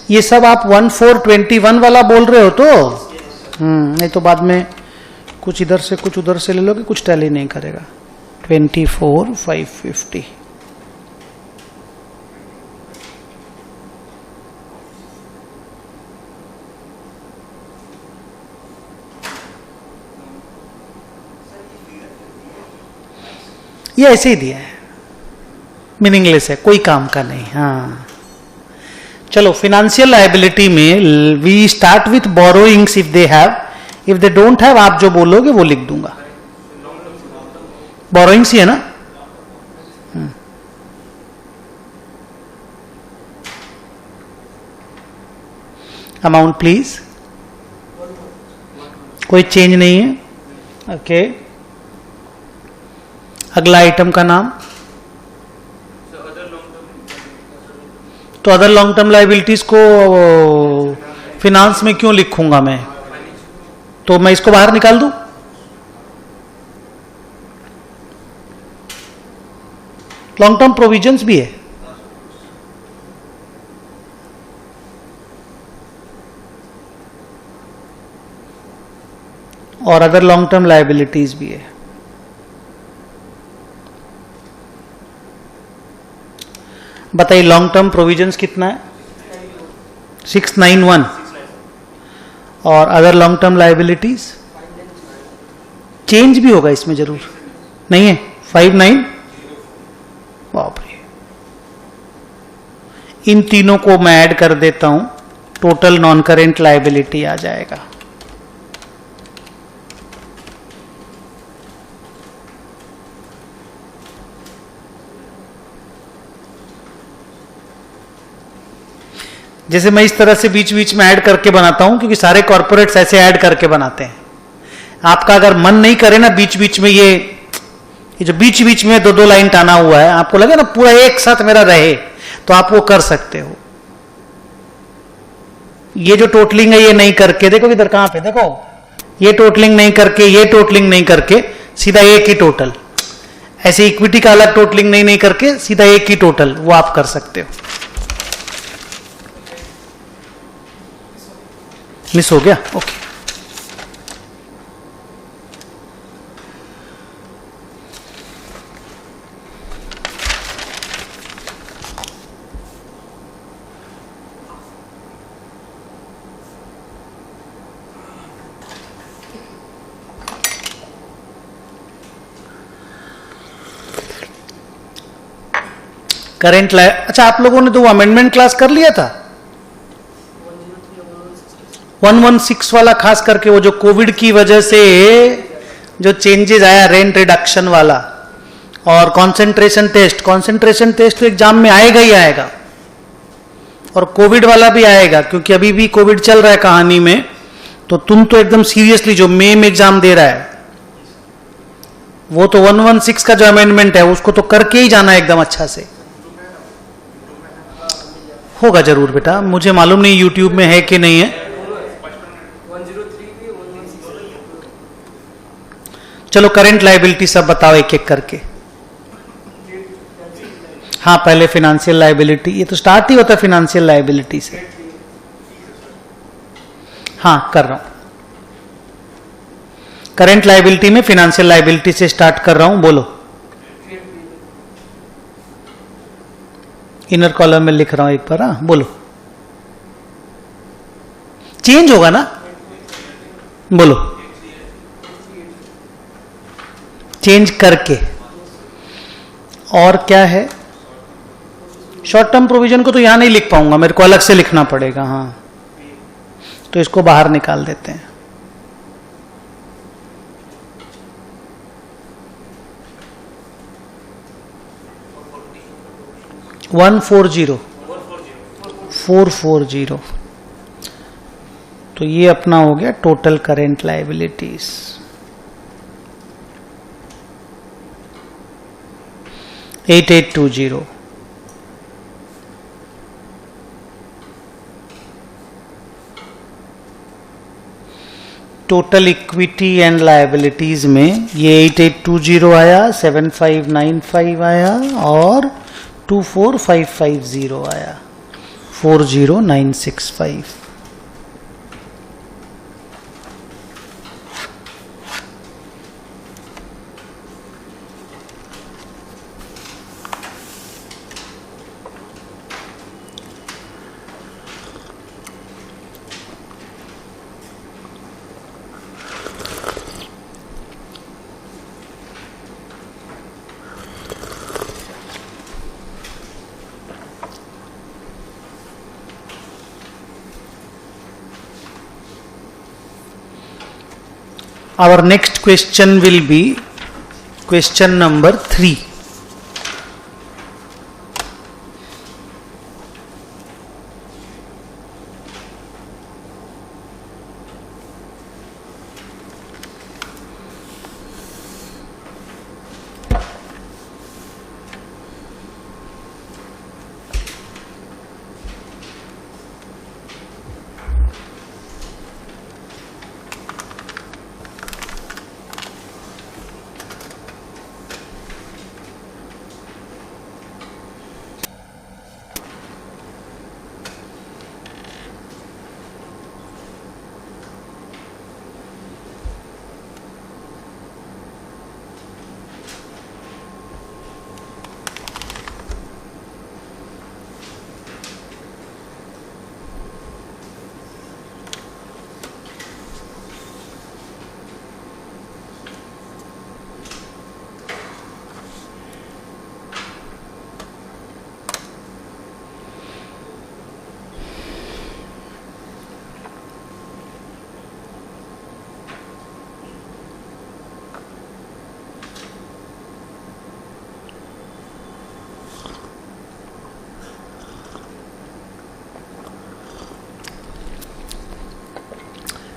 ये सब आप 1421 वाला बोल रहे हो तो नहीं तो बाद में कुछ इधर से कुछ उधर से ले लोगे, कुछ टैली नहीं करेगा। 24,550, ये ऐसे ही दिया है, मीनिंगलेस है, कोई काम का नहीं। हाँ चलो, फाइनेंशियल लायबिलिटी में we start with borrowings if they have, if they don't have आप जो बोलोगे वो लिख दूंगा। बोरोइंग्स ही है ना। अमाउंट प्लीज, कोई चेंज नहीं है। ओके, अगला आइटम का नाम, तो अदर लॉन्ग टर्म लाइबिलिटीज को फिनांस में क्यों लिखूंगा मैं, तो मैं इसको बाहर निकाल दूं। लॉन्ग टर्म प्रोविजंस भी है, और अदर लॉन्ग टर्म लाइबिलिटीज भी है। बताइए लॉन्ग टर्म प्रोविजंस कितना है? 691, और other long term liabilities change भी होगा इसमें, जरूर नहीं है 59। बाप रे, इन तीनों को मैं ऐड कर देता हूं, टोटल नॉन करेंट लाइबिलिटी आ जाएगा। जैसे मैं इस तरह से बीच बीच में ऐड करके बनाता हूं, क्योंकि सारे कॉर्पोरेट्स ऐसे ऐड करके बनाते हैं। आपका अगर मन नहीं करे ना बीच बीच में ये जो बीच बीच में दो दो लाइन टाना हुआ है, आपको लगे ना पूरा एक साथ मेरा रहे, तो आप वो कर सकते हो। ये जो टोटलिंग है ये नहीं करके, देखो इधर कहां पे, देखो ये टोटलिंग नहीं करके, ये टोटलिंग नहीं करके, सीधा एक ही टोटल, ऐसे इक्विटी का अलग टोटलिंग नहीं करके सीधा एक ही टोटल, वो आप कर सकते हो। मिस हो गया, ओके। करेंट अच्छा, आप लोगों ने तो वो अमेंडमेंट क्लास कर लिया था 116 वाला, खास करके वो जो कोविड की वजह से जो चेंजेस आया, रेंट रिडक्शन वाला, और कंसंट्रेशन टेस्ट तो एग्जाम में आएगा ही आएगा, और कोविड वाला भी आएगा, क्योंकि अभी भी कोविड चल रहा है कहानी में। तो तुम तो एकदम सीरियसली जो मई में एग्जाम दे रहा है, वो तो 116 का जो अमेंडमेंट है उसको तो करके ही जाना एकदम अच्छा से। होगा जरूर बेटा, मुझे मालूम नहीं यूट्यूब में है कि नहीं है। चलो करेंट लायबिलिटी सब बताओ एक एक करके। हाँ, पहले फाइनेंशियल लायबिलिटी, ये तो स्टार्ट ही होता है फाइनेंशियल लायबिलिटी से। हाँ कर रहा हूं, करेंट लायबिलिटी में फाइनेंशियल लायबिलिटी से स्टार्ट कर रहा हूं, बोलो। इनर कॉलम में लिख रहा हूं एक बार, हाँ बोलो। चेंज होगा ना, बोलो। चेंज करके, और क्या है, शॉर्ट टर्म प्रोविजन को तो यहां नहीं लिख पाऊंगा, मेरे को अलग से लिखना पड़ेगा। हाँ, तो इसको बाहर निकाल देते हैं। वन 440 तो ये अपना हो गया total current liabilities. 8820। Total equity and liabilities में ये 8820 आया, 7595 आया और 24550 आया, 40965। Our next question will be question number 3.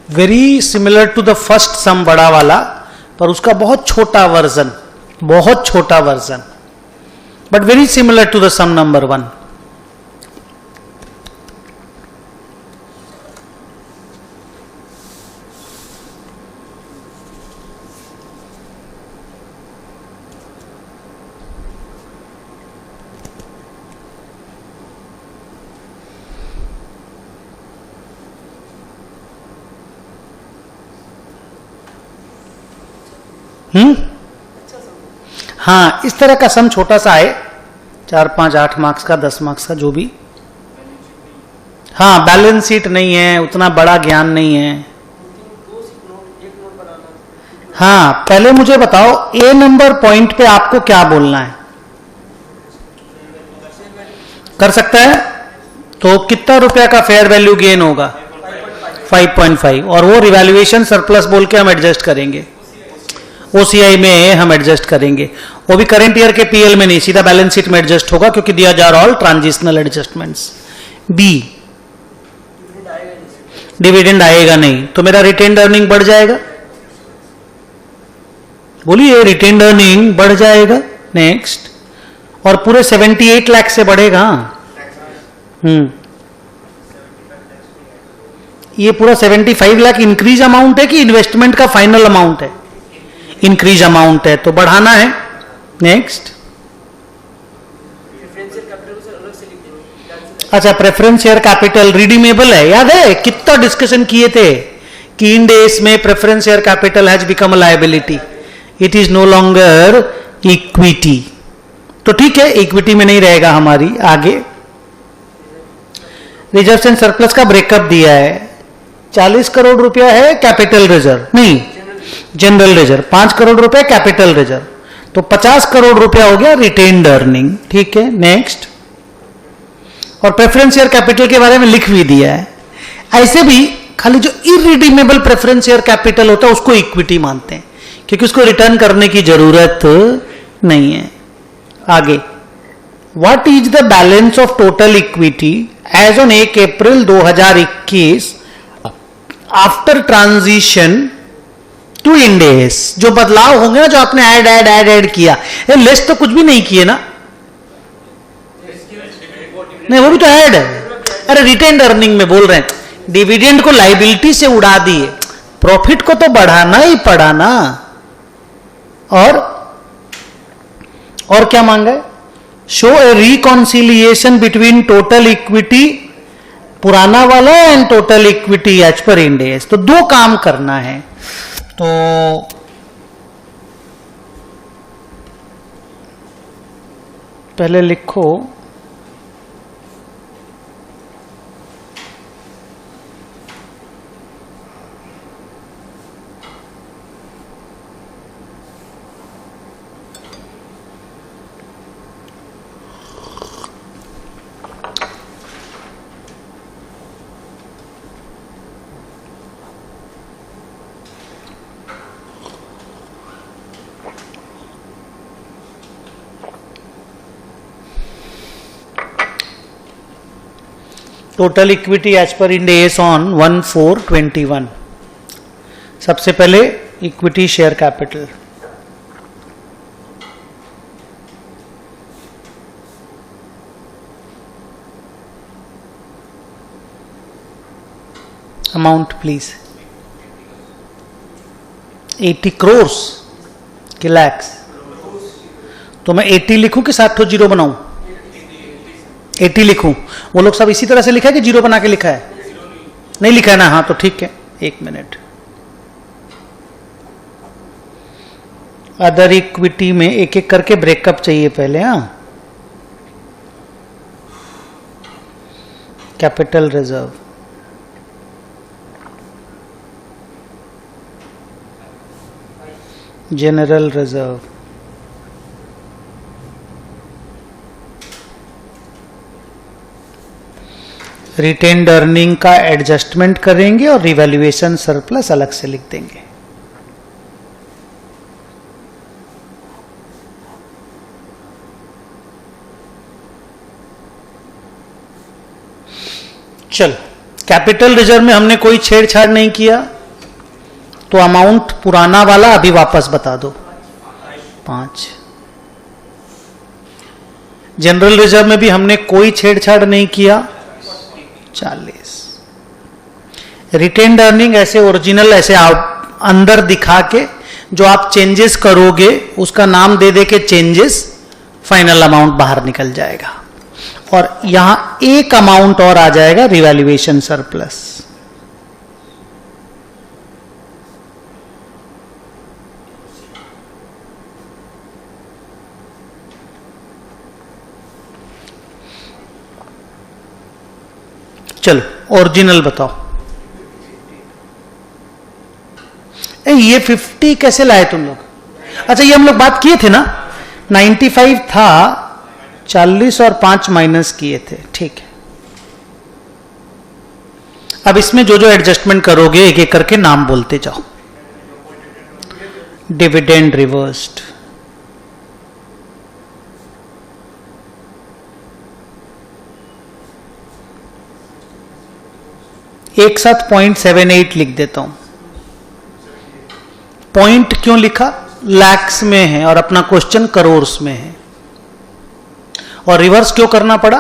Very similar to the first sum बड़ा वाला, पर उसका बहुत छोटा version, but very similar to the sum number 1। हाँ, इस तरह का सम छोटा सा है, 4, 5, 8 मार्क्स का, 10 मार्क्स का, जो भी। हाँ, बैलेंस शीट नहीं है, उतना बड़ा ज्ञान नहीं है। हाँ, पहले मुझे बताओ ए नंबर पॉइंट पे आपको क्या बोलना है? कर सकता है? तो कितना रुपया का फेयर वैल्यू गेन होगा? 5.5, और वो रिवैल्यूएशन सरप्लस बोल के हम एडजस्ट करेंगे, ओसीआई में हम एडजस्ट करेंगे। वो भी करंट ईयर के पीएल में नहीं, सीधा बैलेंस शीट में एडजस्ट होगा, क्योंकि दिया जा रहा all transitional adjustments. B, dividend आएगा नहीं, तो मेरा रिटेन्ड अर्निंग बढ़ जाएगा। बोलिए, रिटेन्ड अर्निंग बढ़ जाएगा। नेक्स्ट, और पूरे 78 लाख से बढ़ेगा। ये पूरा 75 लाख इंक्रीज अमाउंट है कि इन्वेस्टमेंट का फाइनल अमाउंट है? इंक्रीज अमाउंट है, तो बढ़ाना है। नेक्स्ट, अच्छा, प्रेफरेंस शेयर कैपिटल रिडीमेबल है, याद है कितना डिस्कशन किए थे कि इन डेज में preference share capital has become a liability, it is no longer equity. तो ठीक है, इक्विटी में नहीं रहेगा हमारी। आगे रिजर्व एंड सरप्लस का ब्रेकअप दिया है। 40 करोड़ रुपया है कैपिटल रिजर्व, नहीं जनरल रिजर्व, 5 करोड़ रुपया कैपिटल रिजर्व, तो 50 करोड़ रुपया हो गया रिटेन्ड अर्निंग। ठीक है, नेक्स्ट, और प्रेफरेंस शेयर कैपिटल के बारे में लिख भी दिया है। ऐसे भी खाली जो इरिडीमेबल प्रेफरेंस शेयर कैपिटल होता है उसको इक्विटी मानते हैं, क्योंकि उसको रिटर्न करने की जरूरत नहीं है। आगे, what is the balance of total equity as on 1 April 2021 after transition to Ind AS? जो बदलाव होंगे ना, जो आपने ऐड किया, ये लिस्ट तो कुछ भी नहीं किए ना, नहीं वो भी तो ऐड है। अरे रिटेन्ड अर्निंग में बोल रहे हैं, डिविडेंड को लाइबिलिटी से उड़ा दिए, प्रॉफिट को तो बढ़ाना ही पड़ा ना। और क्या मांगा है? Show a reconciliation between total equity पुराना वाला and total equity as per Ind AS. तो दो काम करना है। तो पहले लिखो total equity as per Ind AS on 1/4/21। सबसे पहले equity share capital, amount please 80 crores के लैक्स। तो मैं 80 लिखूं कि 7 जीरो बनाऊं? 80 लिखूं। वो लोग सब इसी तरह से लिखा है कि जीरो बना के लिखा है? नहीं लिखा है ना? हाँ तो ठीक है, एक मिनट। अदर इक्विटी में एक एक करके ब्रेकअप चाहिए पहले। हाँ, capital reserve, general reserve, retained earning का एडजस्टमेंट करेंगे और रिवैल्यूएशन सरप्लस अलग से लिख देंगे। चलो, कैपिटल रिजर्व में हमने कोई छेड़छाड़ नहीं किया, तो अमाउंट पुराना वाला अभी वापस बता दो, 5। जनरल रिजर्व में भी हमने कोई छेड़छाड़ नहीं किया, 40। रिटेन्ड अर्निंग ऐसे ओरिजिनल ऐसे आप अंदर दिखा के जो आप चेंजेस करोगे उसका नाम दे दे के चेंजेस, फाइनल अमाउंट बाहर निकल जाएगा। और यहां एक अमाउंट और आ जाएगा, रिवैल्यूएशन सरप्लस। चलो ओरिजिनल बताओ। ये 50 कैसे लाए तुम लोग? अच्छा, ये हम लोग बात किए थे ना, 95 था, 40 और 5 माइनस किए थे, ठीक है। अब इसमें जो जो एडजस्टमेंट करोगे एक एक करके नाम बोलते जाओ। डिविडेंड रिवर्स्ड, एक साथ 0.78 लिख देता हूं। पॉइंट क्यों लिखा? लैक्स में है और अपना क्वेश्चन करोर्स में है। और रिवर्स क्यों करना पड़ा?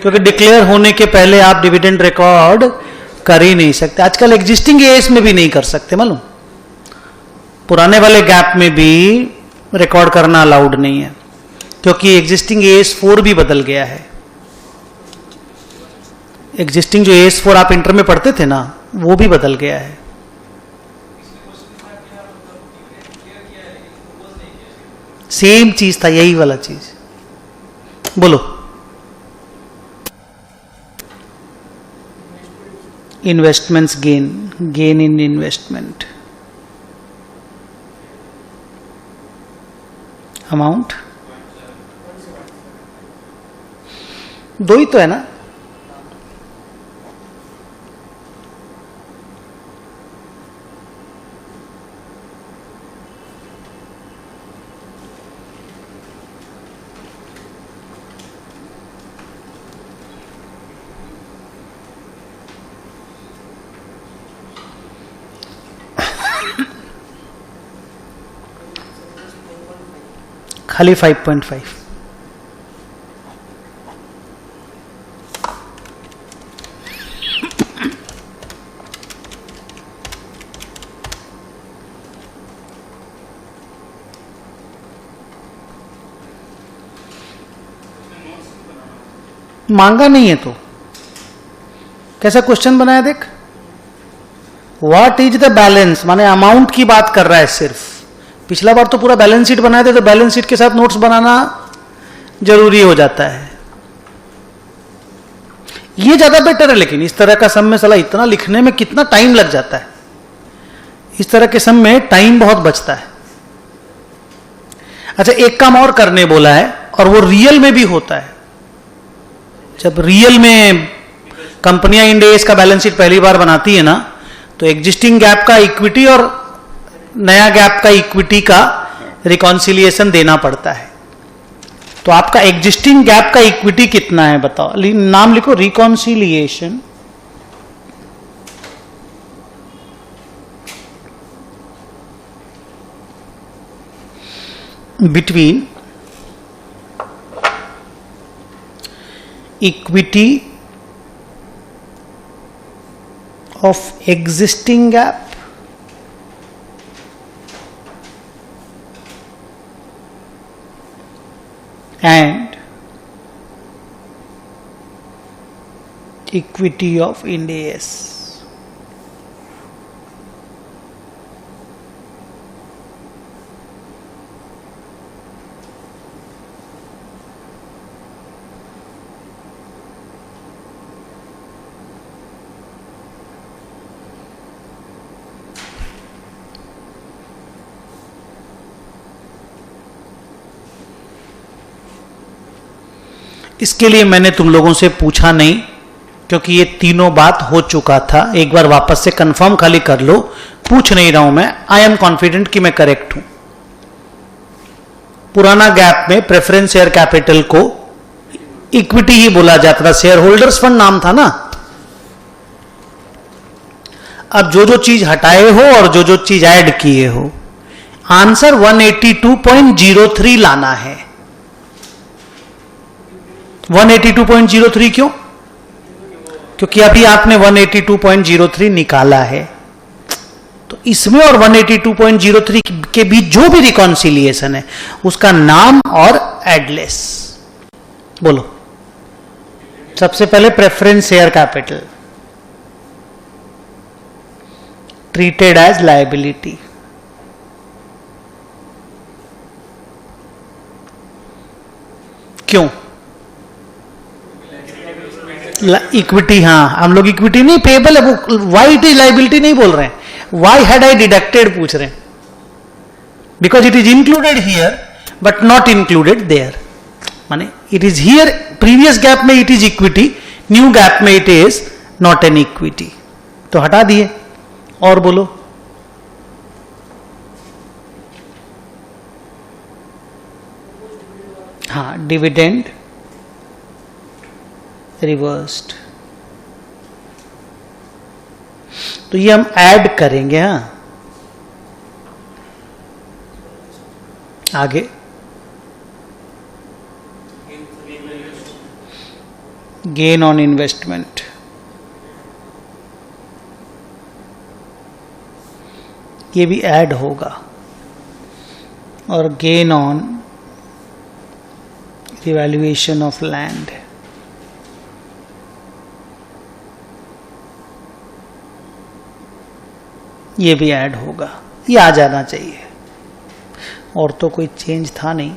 क्योंकि डिक्लेयर होने के पहले आप डिविडेंड रिकॉर्ड कर ही नहीं सकते। आजकल एग्जिस्टिंग एएस में भी नहीं कर सकते, मालूम? पुराने वाले गैप में भी रिकॉर्ड करना अलाउड नहीं है, क्योंकि एग्जिस्टिंग एएस 4 भी बदल गया है। एग्जिस्टिंग जो AS4 आप इंटर में पढ़ते थे ना, वो भी बदल गया है। सेम चीज था, यही वाला चीज। बोलो। Investments gain, gain in investment, amount 2 ही तो है ना? खाली 5.5। मांगा नहीं है तो कैसा क्वेश्चन बनाया देख, व्हाट इज द बैलेंस, माने अमाउंट की बात कर रहा है सिर्फ। पिछला बार तो पूरा बैलेंस शीट बनाए थे, तो बैलेंस शीट के साथ नोट्स बनाना जरूरी हो जाता है। ये ज्यादा बेटर है, लेकिन इस तरह का सम में साला इतना लिखने में कितना टाइम लग जाता है। इस तरह के सम में टाइम बहुत बचता है। अच्छा, एक काम और करने बोला है, और वो रियल में भी होता है। जब रियल में कंपनियां इंड एस का बैलेंस शीट पहली बार बनाती है ना, तो एग्जिस्टिंग गैप का इक्विटी और नया गैप का इक्विटी का रिकॉन्सिलिएशन देना पड़ता है। तो आपका एग्जिस्टिंग गैप का इक्विटी कितना है बताओ, नाम लिखो, reconciliation between equity of existing gap and equity of Ind AS. इसके लिए मैंने तुम लोगों से पूछा नहीं, क्योंकि ये तीनों बात हो चुका था। एक बार वापस से कंफर्म खाली कर लो, पूछ नहीं रहा हूं मैं, आई एम कॉन्फिडेंट कि मैं करेक्ट हूं। पुराना गैप में प्रेफरेंस शेयर कैपिटल को इक्विटी ही बोला जाता था, शेयर होल्डर्स फंड नाम था ना। अब जो जो चीज हटाए हो और जो जो चीज ऐड किए हो, आंसर 182.03 लाना है। 182.03 क्यों? क्योंकि अभी आपने 182.03 निकाला है, तो इसमें और 182.03 के बीच जो भी रिकॉन्सिलिएशन है उसका नाम और एडलेस बोलो। सबसे पहले preference share capital treated as liability, क्यों? इक्विटी, हाँ हम लोग इक्विटी नहीं, पेबल है वो, वाई इट इज लाइबिलिटी नहीं बोल रहे हैं, वाई हैड आई डिडक्टेड पूछ रहे हैं। Because it is included here but not included there, माने it is here, previous GAAP में it is equity, new GAAP में it is not an equity, तो हटा दिए। और बोलो, हाँ डिविडेंड रिवर्स्ड, तो ये हम ऐड करेंगे। हाँ आगे गेन ऑन इन्वेस्टमेंट, ये भी ऐड होगा, और gain on revaluation of land, ये भी ऐड होगा। ये आ जाना चाहिए, और तो कोई चेंज था नहीं।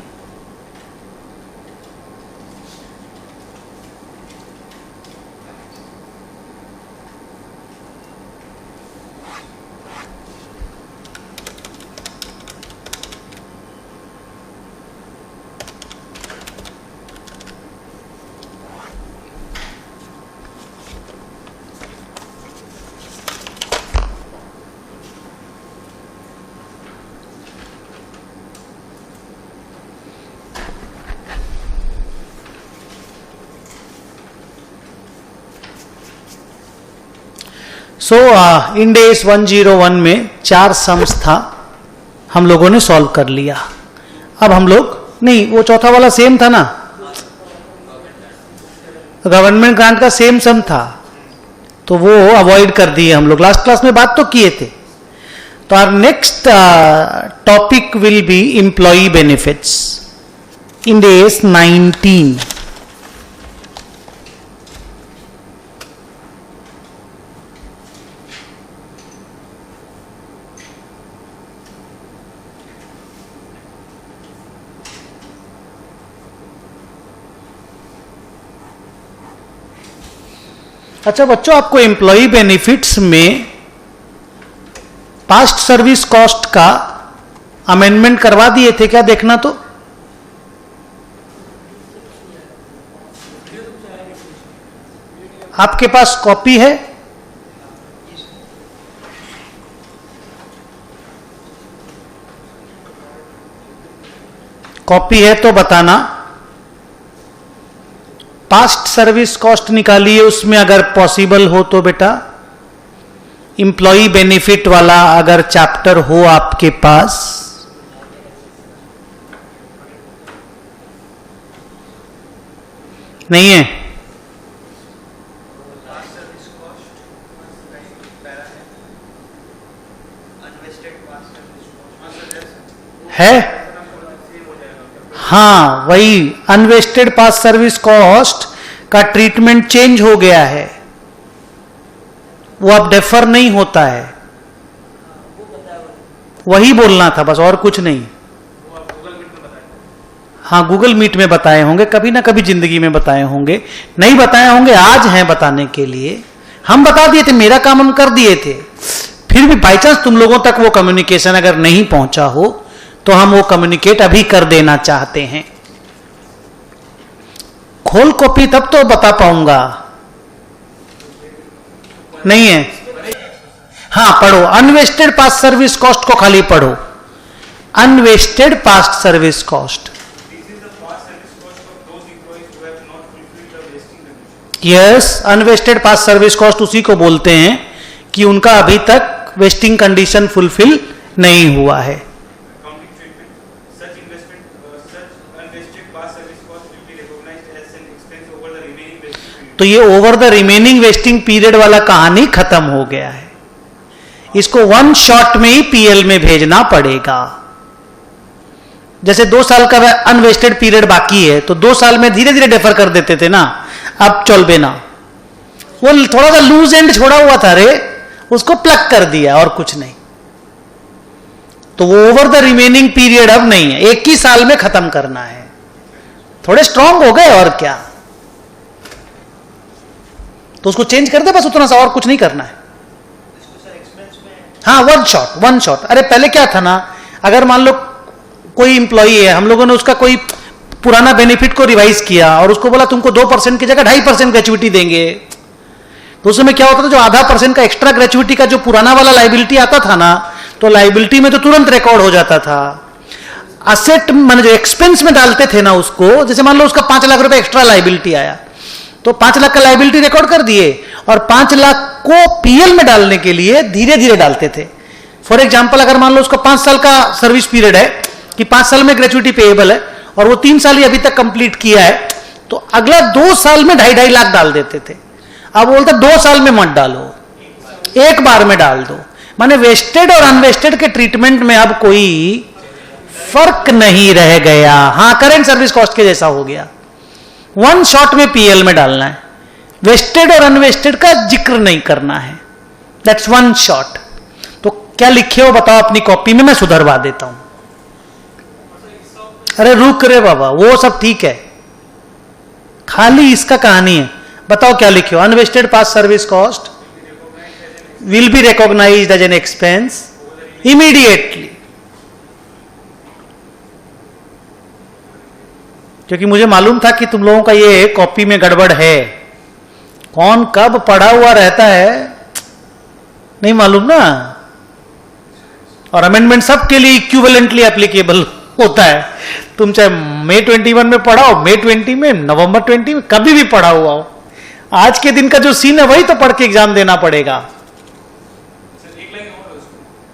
सो इंड एस 101 में 4 सम्स था, हम लोगों ने सॉल्व कर लिया। अब हम लोग नहीं, वो चौथा वाला सेम था ना, गवर्नमेंट ग्रांट का सेम सम था, तो वो अवॉइड कर दिए हम लोग। लास्ट क्लास में बात तो किए थे। तो our next topic will be employee benefits, Ind AS 19। अच्छा बच्चों, आपको एम्प्लॉय बेनिफिट्स में पास्ट सर्विस कॉस्ट का अमेंडमेंट करवा दिए थे क्या? देखना तो। आपके पास कॉपी है? कॉपी है तो बताना। पास्ट सर्विस कॉस्ट निकालिए, उसमें अगर पॉसिबल हो तो बेटा एम्प्लॉय बेनिफिट वाला अगर चैप्टर हो आपके पास। नहीं है? है? हाँ, वही अनवेस्टेड पास्ट सर्विस कॉस्ट का ट्रीटमेंट चेंज हो गया है, वो अब डेफर नहीं होता है। वही बोलना था बस, और कुछ नहीं। हाँ, गूगल मीट में बताए होंगे, कभी ना कभी जिंदगी में बताए होंगे, नहीं बताए होंगे, आज हैं बताने के लिए। हम बता दिए थे, मेरा काम हम कर दिए थे। फिर भी बाई चांस तुम लोगों तक वो कम्युनिकेशन अगर नहीं पहुंचा हो तो हम वो कम्युनिकेट अभी कर देना चाहते हैं। खोल कॉपी तब तो बता पाऊंगा। नहीं है? हाँ, पढ़ो। अनवेस्टेड पास्ट सर्विस कॉस्ट को खाली पढ़ो। Unvested past service cost. Yes, unvested past service cost उसी को बोलते हैं कि उनका अभी तक वेस्टिंग कंडीशन फुलफिल नहीं हुआ है। तो ये over the remaining vesting period वाला कहानी खत्म हो गया है। इसको वन शॉट में ही पीएल में भेजना पड़ेगा। जैसे 2 साल का अनवेस्टेड पीरियड बाकी है तो 2 साल में धीरे धीरे डेफर कर देते थे ना, अब चल ना, वो थोड़ा सा लूज एंड छोड़ा हुआ था रे, उसको प्लग कर दिया और कुछ नहीं। तो वो ओवर द रिमेनिंग पीरियड अब नहीं है, 1 ही साल में खत्म करना है। थोड़े स्ट्रांग हो गए और क्या, तो उसको चेंज कर दे बस, उतना सा, और कुछ नहीं करना है। हाँ, वन शॉट। अरे पहले क्या था ना, अगर मान लो कोई इंप्लॉई है, हम लोगों ने उसका कोई पुराना बेनिफिट को रिवाइज किया और उसको बोला तुमको 2% की जगह 2.5% ग्रेचुइटी देंगे, तो उस समय क्या होता था, जो आधा % का एक्स्ट्रा ग्रेचुइटी का जो पुराना वाला लाइबिलिटी आता था ना, तो लाइबिलिटी में तो तुरंत रिकॉर्ड हो जाता था। असेट मैंने जो एक्सपेंस में डालते थे ना उसको, जैसे मान लो उसका 5 लाख रुपए एक्स्ट्रा लाइबिलिटी आया, तो 5 लाख का लाइबिलिटी रिकॉर्ड कर दिए और 5 लाख को पीएल में डालने के लिए धीरे धीरे डालते थे। फॉर एग्जांपल, अगर मान लो उसको 5 साल का सर्विस पीरियड है कि 5 साल में ग्रेचुइटी पेएबल है और वो 3 साल ही अभी तक कंप्लीट किया है, तो अगला 2 साल में 2.5 लाख डाल देते थे। अब बोलते 2 साल में मत डालो, एक बार में डाल दो। माने वेस्टेड और अनवेस्टेड के ट्रीटमेंट में अब कोई फर्क नहीं रह गया। हाँ, करेंट सर्विस कॉस्ट के जैसा हो गया, वन शॉट में पीएल में डालना है, वेस्टेड और अनवेस्टेड का जिक्र नहीं करना है, दैट्स वन शॉट। तो क्या लिखे हो बताओ अपनी कॉपी में, मैं सुधरवा देता हूं। अरे रुक रे बाबा, वो सब ठीक है, खाली इसका कहानी है। बताओ क्या लिखे हो? Unvested past service cost will be recognised as an expense immediately. क्योंकि मुझे मालूम था कि तुम लोगों का ये कॉपी में गड़बड़ है, कौन कब पढ़ा हुआ रहता है नहीं मालूम ना। और अमेंडमेंट सबके लिए इक्विवेलेंटली एप्लीकेबल होता है। तुम चाहे मई 21 में पढ़ाओ, मई 20 में, नवंबर 20 में, कभी भी पढ़ा हुआ हो, आज के दिन का जो सीन है वही तो पढ़ के एग्जाम देना पड़ेगा।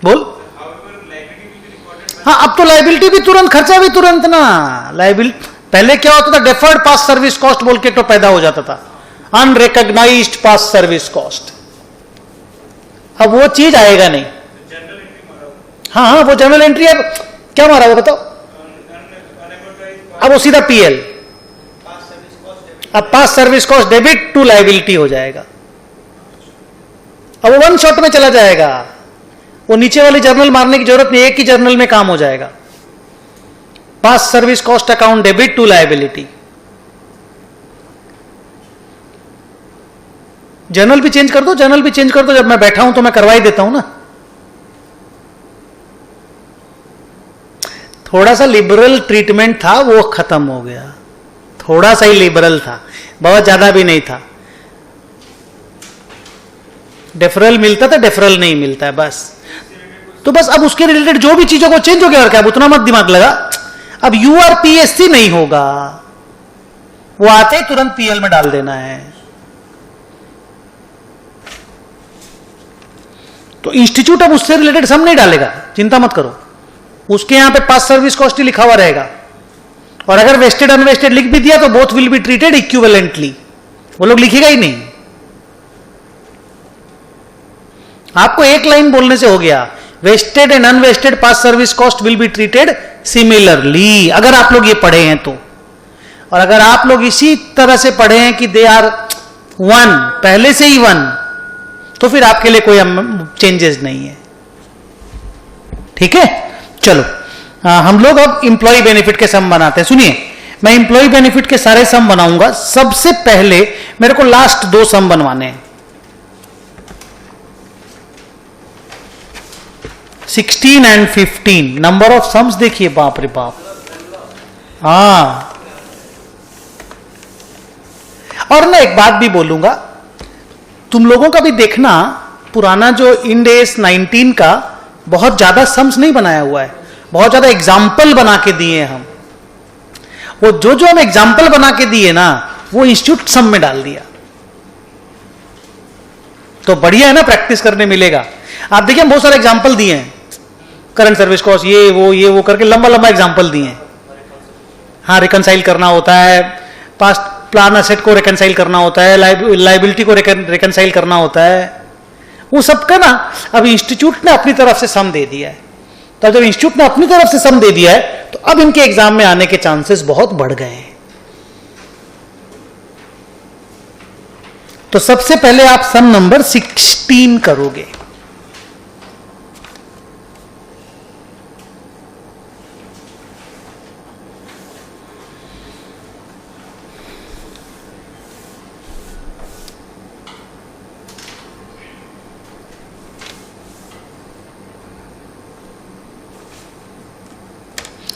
बोल। हाँ, अब तो लाइबिलिटी भी तुरंत, खर्चा भी तुरंत ना। लाइबिलिटी पहले क्या होता था, डेफर्ड पास्ट सर्विस कॉस्ट बोल के तो पैदा हो जाता था, अनरिकॉग्नाइज्ड पास्ट सर्विस कॉस्ट। अब वो चीज आएगा नहीं। हाँ हाँ, वो जर्नल एंट्री अब क्या मारा हुआ बताओ, अब वो सीधा पीएल। अब past service cost debit to liability हो जाएगा, अब वो वन शॉट में चला जाएगा। वो नीचे वाली जर्नल मारने की जरूरत नहीं, एक ही जर्नल में काम हो जाएगा। Past service cost account debit to liability. Journal भी चेंज कर दो, जर्नल भी चेंज कर दो, जब मैं बैठा हूं तो मैं करवा ही देता हूं ना। थोड़ा सा लिबरल ट्रीटमेंट था, वो खत्म हो गया। थोड़ा सा ही लिबरल था, बहुत ज्यादा भी नहीं था। डेफरल मिलता था, डेफरल नहीं मिलता है बस। तो बस अब उसके रिलेटेड जो भी चीजों को चेंज हो गया, और क्या, अब उतना मत दिमाग लगा। अब यूआरपीएससी नहीं होगा, वो आते ही तुरंत पीएल में डाल देना है। तो इंस्टीट्यूट अब उससे रिलेटेड सम नहीं डालेगा, चिंता मत करो। उसके यहां पे पास सर्विस कॉस्ट ही लिखा हुआ रहेगा, और अगर वेस्टेड अनवेस्टेड लिख भी दिया तो both will be treated equivalently, वो लोग लिखेगा ही नहीं। आपको एक लाइन बोलने से हो गया, vested and unvested past service cost will be treated similarly, अगर आप लोग ये पढ़े हैं तो। और अगर आप लोग इसी तरह से पढ़े हैं कि दे आर वन, पहले से ही वन, तो फिर आपके लिए कोई चेंजेस नहीं है। ठीक है, चलो हम लोग अब इंप्लॉय बेनिफिट के सम बनाते हैं। सुनिए, मैं इंप्लॉय बेनिफिट के सारे सम बनाऊंगा। सबसे पहले मेरे को लास्ट 2 सम बनवाने हैं। 16 एंड 15 नंबर ऑफ सम्स देखिए, बाप रे बाप। हाँ, और मैं एक बात भी बोलूंगा, तुम लोगों का भी देखना, पुराना जो इंड एस 19 का बहुत ज्यादा सम्स नहीं बनाया हुआ है, बहुत ज्यादा एग्जाम्पल बना के दिए हम। वो जो हम एग्जाम्पल बना के दिए ना, वो इंस्टीट्यूट सम में डाल दिया। तो बढ़िया है ना, प्रैक्टिस करने मिलेगा। आप देखिए, हम बहुत सारे एग्जाम्पल दिए हैं, करंट सर्विस कॉस्ट, ये वो करके लंबा लंबा एग्जाम्पल दिए हैं। हाँ, रिकनसाइल करना होता है, पास्ट प्लान असेट को रिकनसाइल करना होता है, लाइबिलिटी को रिकनसाइल करना होता है, वो सबका ना अब इंस्टीट्यूट ने अपनी तरफ से सम दे दिया है। तो जब इंस्टीट्यूट ने अपनी तरफ से सम दे दिया है, तो अब इनके एग्जाम में आने के चांसेस बहुत बढ़ गए हैं। तो सबसे पहले आप सम नंबर 16 करोगे।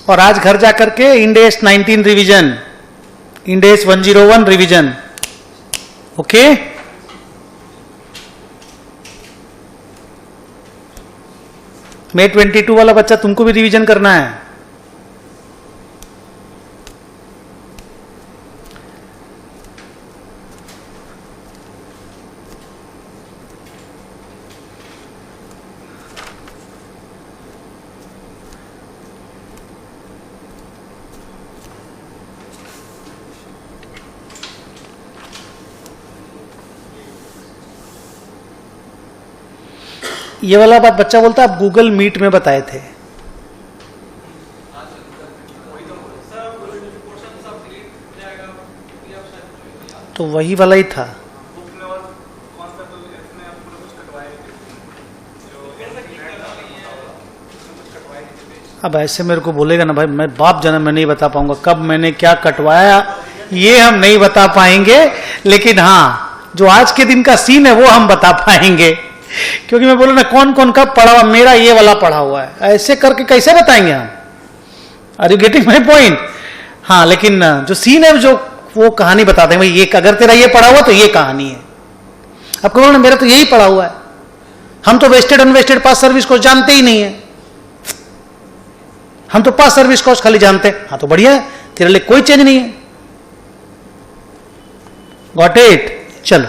और आज घर जाकर के Ind AS 19 revision, Ind AS 101 revision, okay. May 22 वाला बच्चा, तुमको भी रिवीजन करना है। ये वाला बात बच्चा बोलता आप गूगल मीट में बताए थे। तो वही वाला ही था। अब ऐसे मेरे को बोलेगा ना भाई, मैं बाप जन्म में नहीं बता पाऊंगा कब मैंने क्या कटवाया, ये हम नहीं बता पाएंगे। लेकिन हाँ, जो आज के दिन का सीन है वो हम बता पाएंगे, क्योंकि मैं बोलूँ ना कौन कौन कब पढ़ा हुआ, मेरा ये वाला पढ़ा हुआ है, ऐसे करके कैसे बताएंगे हम। Are you getting my point? हाँ, लेकिन जो सीन है, जो वो कहानी बता दें भाई, ये अगर तेरा ये पढ़ा हुआ तो ये कहानी है। अब कहो ना मेरा तो यही पढ़ा हुआ है, हम तो वेस्टेड अनवेस्टेड पास सर्विस को जानते ही नहीं है, हम तो पास सर्विस कॉस्ट खाली जानते हैं। हाँ तो बढ़िया है, तेरे लिए कोई चेंज नहीं है। Got it? चलो,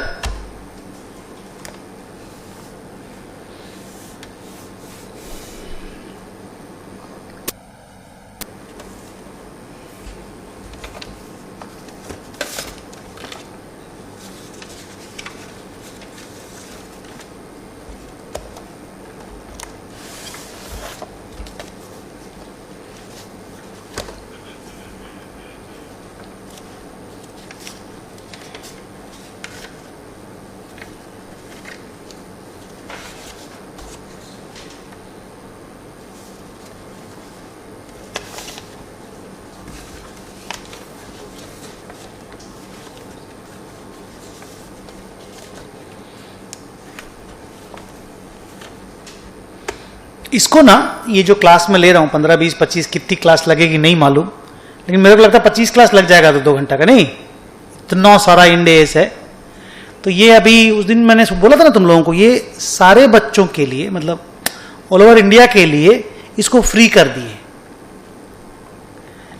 इसको ना, ये जो क्लास में ले रहा हूं 15, 20, 25, कितनी क्लास लगेगी नहीं मालूम, लेकिन मेरे को लगता है 25 क्लास लग जाएगा तो 2 घंटा का, नहीं इतना सारा इंडेस है। तो ये अभी उस दिन मैंने बोला था ना तुम लोगों को, ये सारे बच्चों के लिए, मतलब ऑल ओवर इंडिया के लिए इसको फ्री कर दिए।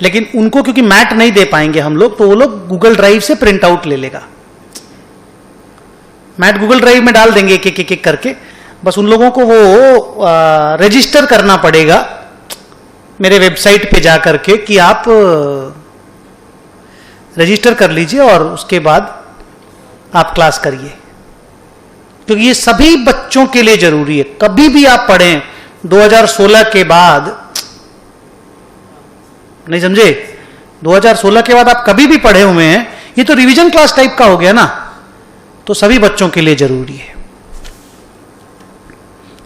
लेकिन उनको क्योंकि मैट नहीं दे पाएंगे हम लोग, तो वो लोग गूगल ड्राइव से प्रिंट आउट ले लेगा। मैट गूगल ड्राइव में डाल देंगे एक एक करके, बस उन लोगों को वो रजिस्टर करना पड़ेगा मेरे वेबसाइट पे जा करके कि आप रजिस्टर कर लीजिए और उसके बाद आप क्लास करिए, क्योंकि ये सभी बच्चों के लिए जरूरी है। कभी भी आप पढ़ें 2016 के बाद, नहीं समझे, 2016 के बाद आप कभी भी पढ़े हुए हैं, ये तो रिवीजन क्लास टाइप का हो गया ना, तो सभी बच्चों के लिए जरूरी है,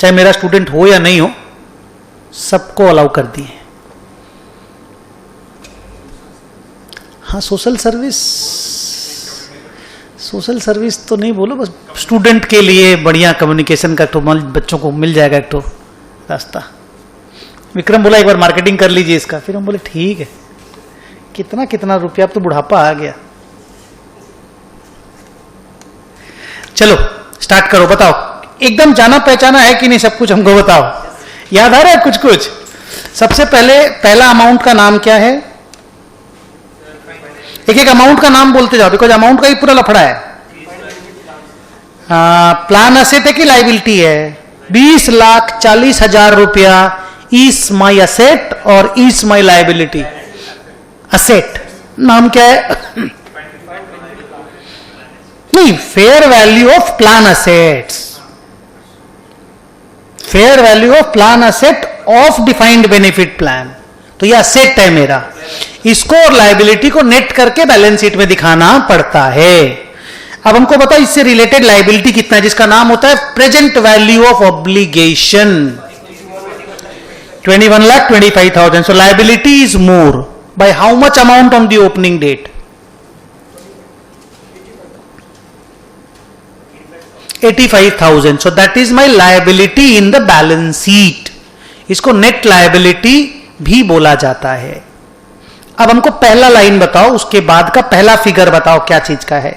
चाहे मेरा स्टूडेंट हो या नहीं हो, सबको अलाउ कर दिए। हाँ, सोशल सर्विस तो नहीं बोलो, बस स्टूडेंट के लिए बढ़िया कम्युनिकेशन का तो बच्चों को मिल जाएगा एक तो रास्ता। विक्रम बोला एक बार मार्केटिंग कर लीजिए इसका, फिर हम बोले ठीक है, कितना कितना रुपया, अब तो बुढ़ापा आ गया। चलो स्टार्ट करो, बताओ एकदम जाना पहचाना है कि नहीं, सब कुछ हमको बताओ, याद आ रहा है कुछ कुछ। सबसे पहले पहला अमाउंट का नाम क्या है, एक एक अमाउंट का नाम बोलते जाओ, बिकॉज अमाउंट का ही पूरा लफड़ा है। प्लान असेट है कि लाइबिलिटी है? 20,40,000 रुपया इज माई असेट और इज माई लाइबिलिटी। असेट नाम क्या है? नहीं, fair value of plan assets, fair value of plan asset of defined benefit plan, तो ये असेट है मेरा। इसको और लाइबिलिटी को नेट करके बैलेंस शीट में दिखाना पड़ता है। अब हमको बताओ इससे रिलेटेड लाइबिलिटी कितना है, जिसका नाम होता है present value of obligation, 21,25,000। So liability is more by how much amount on the opening date? 85,000। So that is my liability in the balance sheet. इसको नेट लाइबिलिटी भी बोला जाता है। अब हमको पहला लाइन बताओ, उसके बाद का पहला फिगर बताओ क्या चीज का है?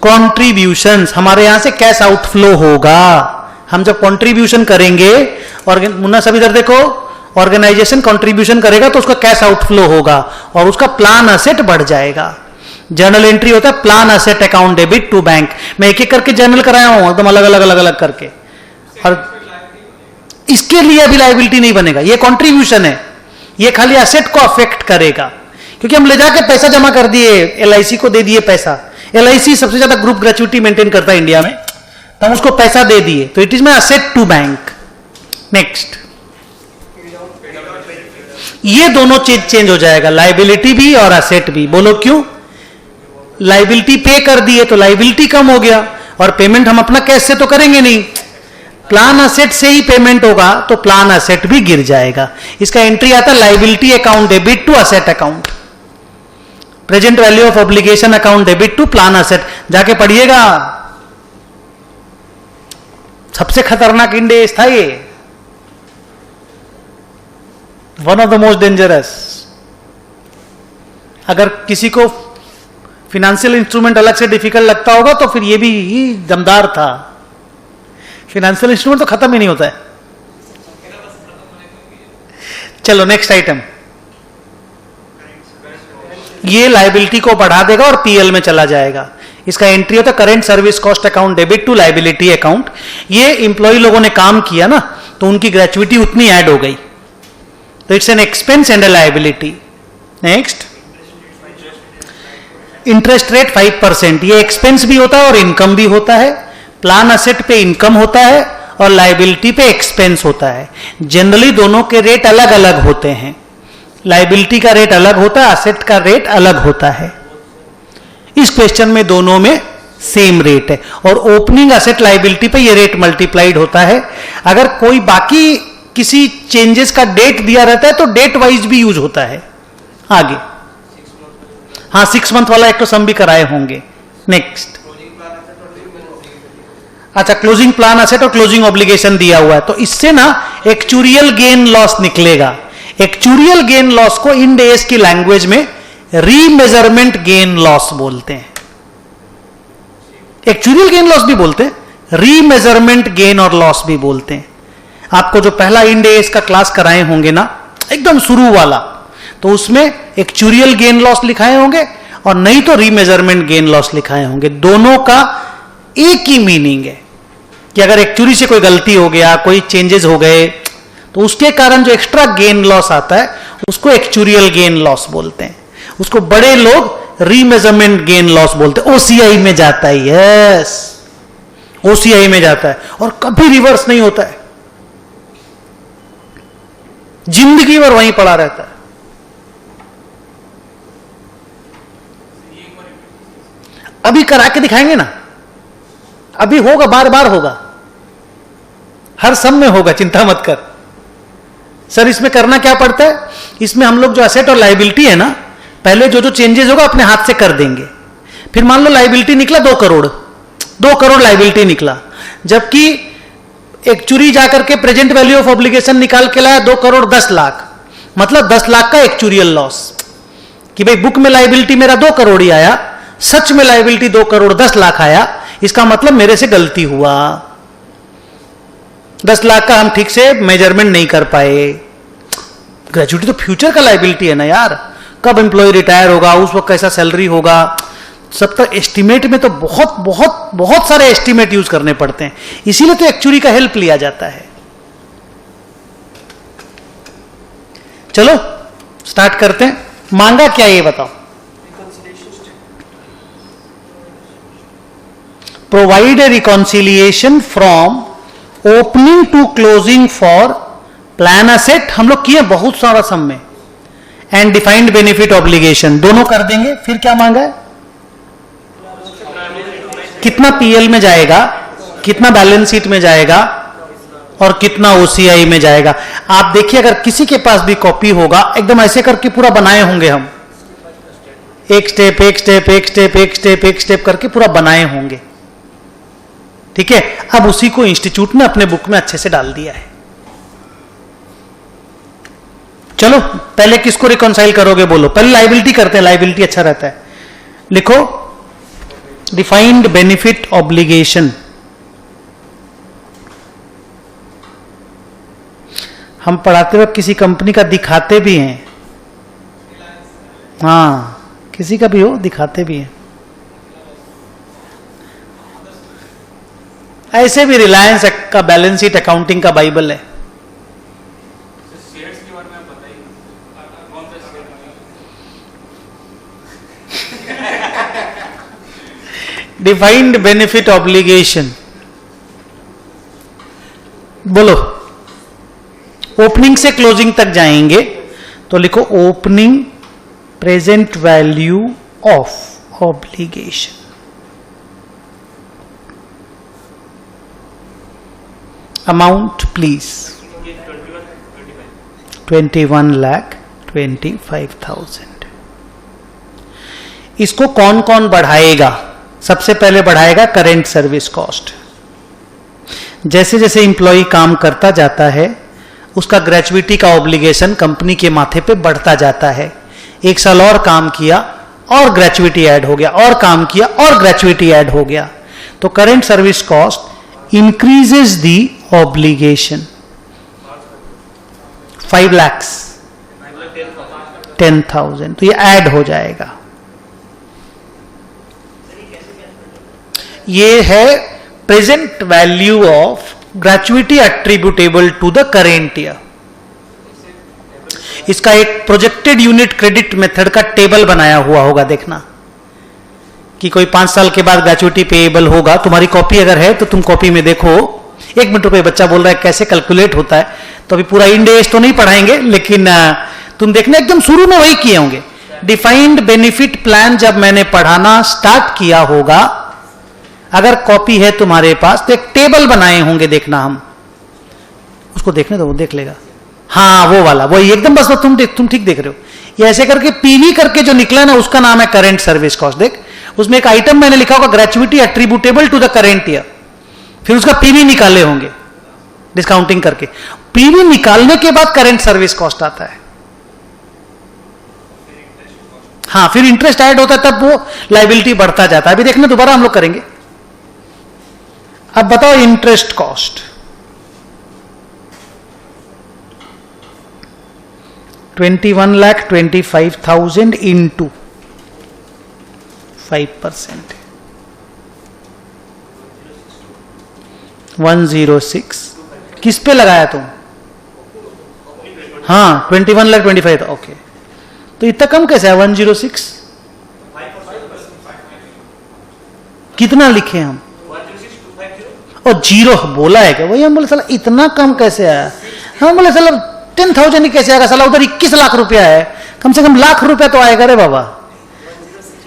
कॉन्ट्रीब्यूशंस। हमारे यहां से कैश आउटफ्लो होगा। हम जब कॉन्ट्रीब्यूशन करेंगे, और मुन्ना सब इधर देखो, ऑर्गेनाइजेशन कॉन्ट्रीब्यूशन करेगा तो उसका कैश आउटफ्लो होगा और उसका प्लान असेट बढ़ जाएगा। जर्नल एंट्री होता है plan asset account debit to bank. मैं एक एक करके जर्नल कराया हूं एकदम अलग अलग अलग अलग करके, और इसके लिए अभी लाइबिलिटी नहीं बनेगा। ये कॉन्ट्रीब्यूशन है, ये खाली असेट को अफेक्ट करेगा, क्योंकि हम ले जाके पैसा जमा कर दिए, एलआईसी को दे दिए पैसा। एलआईसी सबसे ज्यादा ग्रुप ग्रेच्युटी मेंटेन करता है इंडिया में, तो हम उसको पैसा दे दिए, तो it is my asset to bank. Next, ये दोनों चीज चेंज हो जाएगा, लाइबिलिटी भी और असेट भी। बोलो क्यों? लाइबिलिटी पे कर दिए तो लाइबिलिटी कम हो गया, और पेमेंट हम अपना कैश से तो करेंगे नहीं, प्लान असेट से ही पेमेंट होगा, तो प्लान असेट भी गिर जाएगा। इसका एंट्री आता है liability account debit to asset account, present value of obligation account debit to plan asset. जाके पढ़िएगा, सबसे खतरनाक इंडेस था ये, one of the most dangerous. अगर किसी को फिनेंशियल इंस्ट्रूमेंट अलग से डिफिकल्ट लगता होगा तो फिर ये भी दमदार था। फिनेंशियल इंस्ट्रूमेंट तो खत्म ही नहीं होता है। चलो नेक्स्ट आइटम, ये लाइबिलिटी को बढ़ा देगा और पीएल में चला जाएगा। इसका एंट्री होता है current service cost account debit to liability account. ये इंप्लॉय लोगों ने काम किया ना, तो उनकी ग्रेच्युइटी उतनी ऐड हो गई, तो it's an expense and a liability. Next, interest rate 5%। ये एक्सपेंस भी होता है और इनकम भी होता है। प्लान असेट पे इनकम होता है और लाइबिलिटी पे एक्सपेंस होता है। जनरली दोनों के रेट अलग अलग होते हैं, लाइबिलिटी का रेट अलग होता है, असेट का रेट अलग होता है। इस क्वेश्चन में दोनों में सेम रेट है, और ओपनिंग असेट लाइबिलिटी पे ये रेट मल्टीप्लाइड होता है। अगर कोई बाकी किसी चेंजेस का डेट दिया रहता है तो डेट वाइज भी यूज होता है आगे। हाँ, 6 मंथ वाला एक तो सम भी कराए होंगे। नेक्स्ट, अच्छा, क्लोजिंग प्लान असेट और क्लोजिंग ऑब्लिगेशन दिया हुआ है, तो इससे ना एक्चुरियल गेन लॉस निकलेगा। एक्चुरियल गेन लॉस को इंड एस की लैंग्वेज में रीमेजरमेंट गेन लॉस बोलते हैं। एक्चुरियल गेन लॉस भी बोलते हैं, रीमेजरमेंट गेन और लॉस भी बोलते हैं। आपको जो पहला इंड एस का क्लास कराए होंगे ना, एकदम शुरू वाला, तो उसमें एक्चुरियल गेन लॉस लिखाए होंगे और नहीं तो रीमेजरमेंट गेन लॉस लिखाए होंगे। दोनों का एक ही मीनिंग है कि अगर एक्चुअली से कोई गलती हो गया, कोई चेंजेस हो गए, तो उसके कारण जो एक्स्ट्रा गेन लॉस आता है उसको एक्चुरियल गेन लॉस बोलते हैं। उसको बड़े लोग रीमेजरमेंट गेन लॉस बोलते हैं। ओसीआई में जाता है, यस, ओसीआई में जाता है और कभी रिवर्स नहीं होता है, जिंदगी भर वहीं पड़ा रहता है। अभी करा के दिखाएंगे ना, अभी होगा, बार बार होगा, हर सब में होगा, चिंता मत कर। सर इसमें करना क्या पड़ता है, इसमें हम लोग जो एसेट और लायबिलिटी है ना, पहले जो जो चेंजेस होगा अपने हाथ से कर देंगे। फिर मान लो लायबिलिटी निकला 2 करोड़, 2 करोड़ लायबिलिटी निकला, जबकि एक्चुरी जाकर के प्रेजेंट वैल्यू ऑफ ऑब्लिगेशन निकाल के लाया 2 करोड़ 10 लाख, मतलब 10 लाख का एक्चुरियल लॉस। कि भाई बुक में लायबिलिटी मेरा 2 करोड़ ही आया, सच में लायबिलिटी 2 करोड़ 10 लाख आया, इसका मतलब मेरे से गलती हुआ, 10 लाख का हम ठीक से मेजरमेंट नहीं कर पाए। ग्रेजुएटी तो फ्यूचर का लायबिलिटी है ना यार, कब एम्प्लॉय रिटायर होगा, उस वक्त कैसा सैलरी होगा, सब तक एस्टिमेट में तो बहुत बहुत बहुत सारे एस्टिमेट यूज करने पड़ते हैं, इसीलिए तो एक्चुअली का हेल्प लिया जाता है। चलो स्टार्ट करते हैं। मांगा क्या ये बताओ। Provide a reconciliation from opening to closing for plan asset, हम लोग किए बहुत सारा सम में, एंड डिफाइंड बेनिफिट ऑब्लिगेशन, दोनों कर देंगे। फिर क्या मांगा है, कितना पीएल में जाएगा, कितना बैलेंस शीट में जाएगा और कितना ओसीआई में जाएगा। आप देखिए अगर किसी के पास भी कॉपी होगा, एकदम ऐसे करके पूरा बनाए होंगे हम, एक स्टेप एक स्टेप एक स्टेप एक स्टेप एक स्टेप करके पूरा बनाए होंगे, ठीक है। अब उसी को इंस्टीट्यूट ने अपने बुक में अच्छे से डाल दिया है। चलो पहले किसको रिकॉन्साइल करोगे बोलो, पहले लायबिलिटी करते हैं, लायबिलिटी अच्छा रहता है। लिखो डिफाइंड बेनिफिट ऑब्लिगेशन, हम पढ़ाते वक्त किसी कंपनी का दिखाते भी हैं, हाँ किसी का भी हो दिखाते भी हैं, ऐसे भी रिलायंस का बैलेंस शीट अकाउंटिंग का बाइबल है। डिफाइंड बेनिफिट ऑब्लिगेशन बोलो, ओपनिंग से क्लोजिंग तक जाएंगे तो लिखो opening present value of obligation, amount please 21,25,000। इसको कौन कौन बढ़ाएगा, सबसे पहले बढ़ाएगा करेंट सर्विस कॉस्ट। जैसे जैसे इंप्लॉई काम करता जाता है उसका ग्रेचुइटी का ऑब्लिगेशन कंपनी के माथे पे बढ़ता जाता है। 1 साल और काम किया और ग्रेचुइटी ऐड हो गया, और काम किया और ग्रेचुइटी ऐड हो गया, तो current service cost increases the obligation 5 lakh 10,000, तो ये ऐड हो जाएगा। ये है present value of gratuity attributable to the current year. इसका एक प्रोजेक्टेड यूनिट क्रेडिट मेथड का टेबल बनाया हुआ होगा, देखना कि कोई 5 साल के बाद ग्रेचुइटी पेएबल होगा। तुम्हारी कॉपी अगर है तो तुम कॉपी में देखो, 1 मिनट रुपए बच्चा बोल रहा है कैसे कैलकुलेट होता है, तो अभी पूरा इंड एज तो नहीं पढ़ाएंगे, लेकिन तुम देखना एकदम शुरू में वही किए होंगे। डिफाइंड बेनिफिट प्लान जब मैंने पढ़ाना स्टार्ट किया होगा, अगर कॉपी है तुम्हारे पास तो एक टेबल बनाए होंगे, देखना हम उसको देखने दो, वो देख लेगा। हाँ वो वाला, वो एकदम बस तुम ठीक देख रहे हो। ये ऐसे करके पीवी करके जो निकला ना उसका नाम है करेंट सर्विस कॉस्ट। देख उसमें एक आइटम मैंने लिखा होगा gratuity attributable to the current year, फिर उसका पीवी निकाले होंगे डिस्काउंटिंग करके। पीवी निकालने के बाद करंट सर्विस कॉस्ट आता है। हाँ, फिर इंटरेस्ट ऐड होता है, तब वो लायबिलिटी बढ़ता जाता है। अभी देखना दोबारा हम लोग करेंगे। अब बताओ इंटरेस्ट कॉस्ट 21,25,000 इंटू 5%, 106। किस पे लगाया तुम? हाँ, 21,25,000 था। ओके, तो इतना कम कैसे है 106? कितना लिखे हम? और जीरो बोला है क्या? वही हम बोले साला इतना कम कैसे आया। हम बोले साला 10,000 ही कैसे आएगा साला, उधर 21 लाख रुपया है, कम से कम लाख रुपया तो आएगा रे बाबा।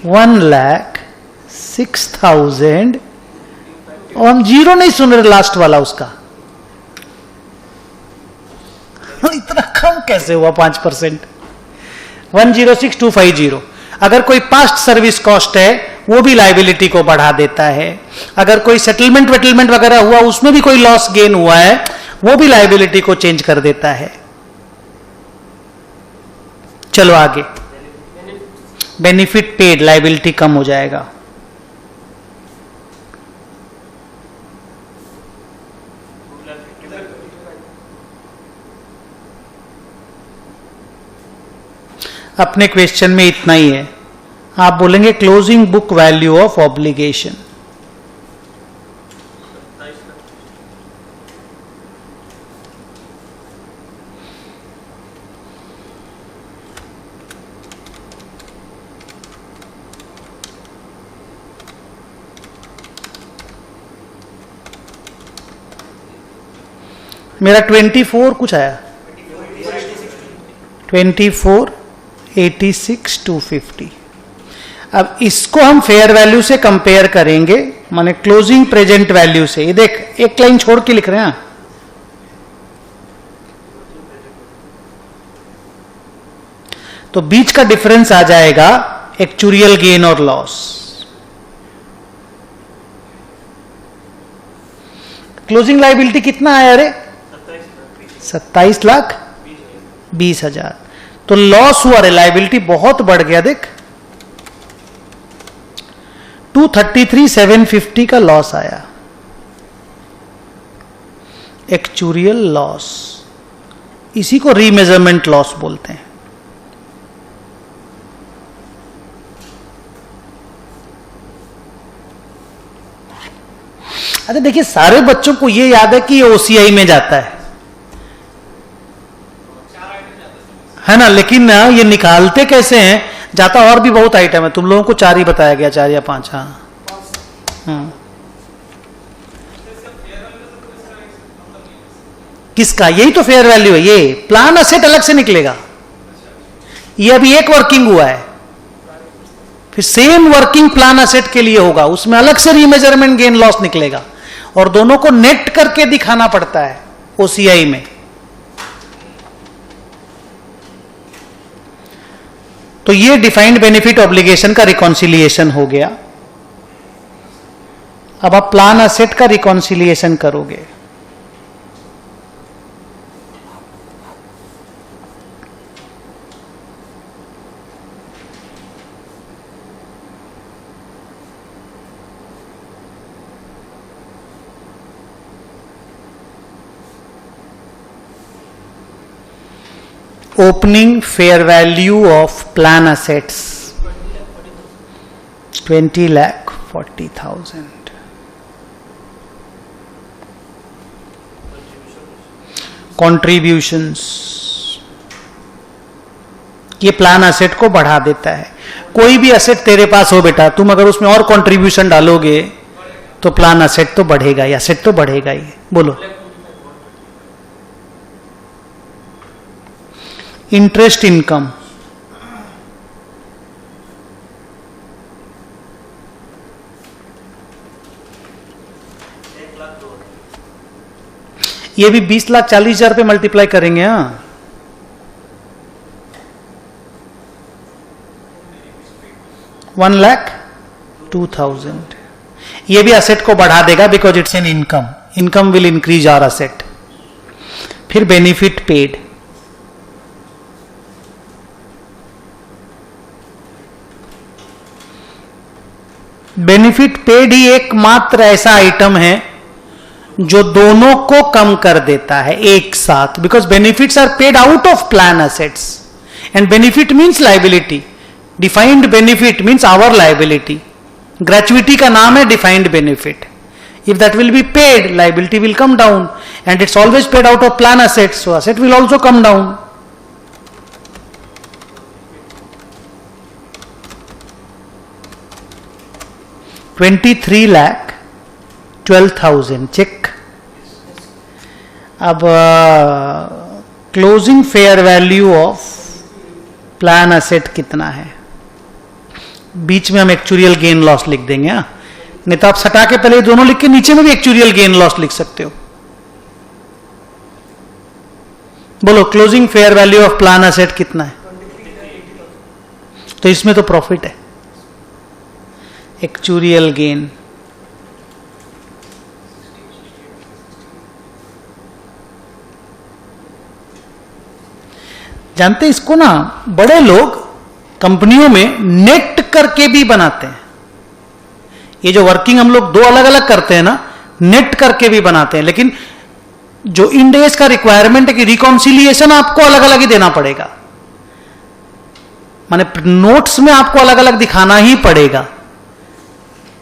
1,06,000 और हम जीरो नहीं सुन रहे लास्ट वाला उसका। इतना कम कैसे हुआ 5%? 106,250। अगर कोई पास्ट सर्विस कॉस्ट है वो भी लायबिलिटी को बढ़ा देता है। अगर कोई सेटलमेंट वेटलमेंट वगैरह हुआ उसमें भी कोई लॉस गेन हुआ है वो भी लायबिलिटी को चेंज कर देता है। चलो आगे, बेनिफिट पेड, लायबिलिटी कम हो जाएगा। अपने क्वेश्चन में इतना ही है। आप बोलेंगे closing book value of obligation. मेरा 24 कुछ आया, 24,86,250। अब इसको हम फेयर वैल्यू से कंपेयर करेंगे, माने क्लोजिंग प्रेजेंट वैल्यू से। ये देख, एक लाइन छोड़ के लिख रहे हैं। तो बीच का डिफरेंस आ जाएगा एक्चुरियल गेन और लॉस। क्लोजिंग लायबिलिटी कितना आया रे? 27,20,000। तो लॉस हुआ रे, लायबिलिटी बहुत बढ़ गया। देख 233,750 का लॉस आया, एक्चुरियल लॉस। इसी को रीमेजरमेंट लॉस बोलते हैं। अरे देखिए, सारे बच्चों को ये याद है कि ये ओसीआई में जाता है ना, लेकिन ना ये निकालते कैसे हैं? जाता और भी बहुत आइटम है। तुम लोगों को 4 ही बताया गया, 4 या 5। हाँ, किसका? यही तो फेयर वैल्यू है। ये प्लान असेट अलग से निकलेगा। ये अभी एक वर्किंग हुआ है, फिर सेम वर्किंग प्लान असेट के लिए होगा, उसमें अलग से रीमेजरमेंट गेन लॉस निकलेगा और दोनों को नेट करके दिखाना पड़ता है ओसीआई में। तो ये डिफाइंड बेनिफिट ऑब्लिगेशन का रिकॉन्सिलिएशन हो गया। अब आप प्लान असेट का रिकॉन्सिलिएशन करोगे। Opening fair value of plan assets 20,40,000. Contributions, ये प्लान असेट को बढ़ा देता है। कोई भी असेट तेरे पास हो बेटा, तुम अगर उसमें और कंट्रीब्यूशन डालोगे तो प्लान असेट तो बढ़ेगा ही, असेट तो बढ़ेगा ही। बोलो। इंटरेस्ट इनकम, ये भी 20,40,000 पे मल्टीप्लाई करेंगे। हाँ, $1,02,000। ये भी असेट को बढ़ा देगा because it's an income, income will increase our asset. फिर बेनिफिट पेड, बेनिफिट पेड ही एकमात्र ऐसा आइटम है जो दोनों को कम कर देता है एक साथ, because benefits are paid out of plan assets and benefit means liability. Defined benefit means our liability. Gratuity का नाम है defined benefit. If that will be paid, liability will come down and it's always paid out of plan assets, so asset will also come down. $23,12,000 check. अब closing fair value of plan asset कितना है? बीच में हम actuarial gain loss लिख देंगे। नहीं तो आप सटा के पहले दोनों लिख के नीचे में भी एक्चुरियल गेन लॉस लिख सकते हो। बोलो closing fair value of plan asset कितना है? तो इसमें तो प्रॉफिट है, एक्चुरियल गेन। जानते इसको ना, बड़े लोग कंपनियों में नेट करके भी बनाते हैं। ये जो वर्किंग हम लोग दो अलग अलग करते हैं ना, नेट करके भी बनाते हैं। लेकिन जो इंड एस का रिक्वायरमेंट है कि रिकॉन्सिलिएशन आपको अलग अलग ही देना पड़ेगा, माने नोट्स में आपको अलग अलग दिखाना ही पड़ेगा।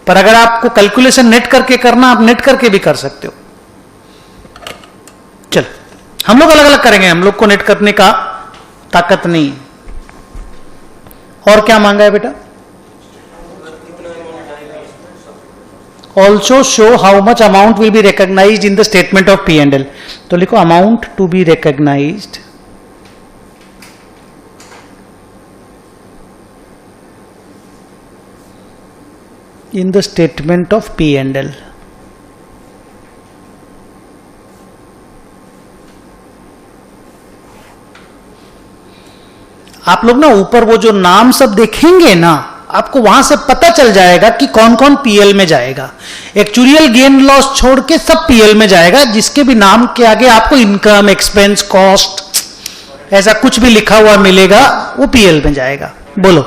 पर अगर आपको कैलकुलेशन नेट करके करना, आप नेट करके भी कर सकते हो। चल हम लोग अलग अलग करेंगे, हम लोग को नेट करने का ताकत नहीं। और क्या मांगा है बेटा? Also show how much amount will be recognised in the statement of P and L. तो लिखो amount to be recognised in the statement of P&L. आप लोग ना ऊपर वो जो नाम सब देखेंगे ना, आपको वहां से पता चल जाएगा कि कौन कौन पीएल में जाएगा। एक्चुरियल गेन लॉस छोड़ के सब पीएल में जाएगा। जिसके भी नाम के आगे आपको इनकम, एक्सपेंस, कॉस्ट ऐसा कुछ भी लिखा हुआ मिलेगा वो पीएल में जाएगा। बोलो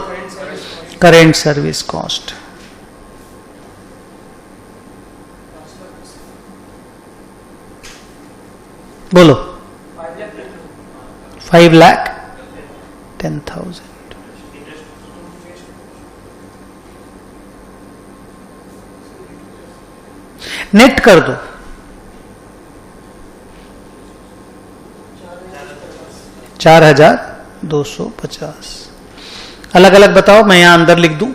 करेंट सर्विस कॉस्ट। बोलो 5,10,000। नेट कर दो। 4,250। अलग अलग बताओ, मैं यहां अंदर लिख दूं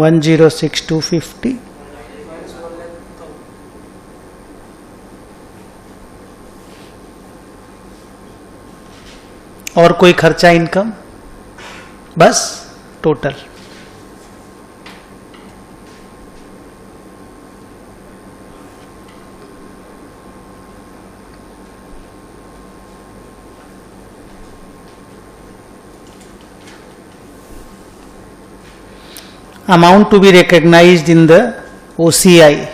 106,250। और कोई खर्चा इनकम, बस total. Amount to be recognised in the OCI।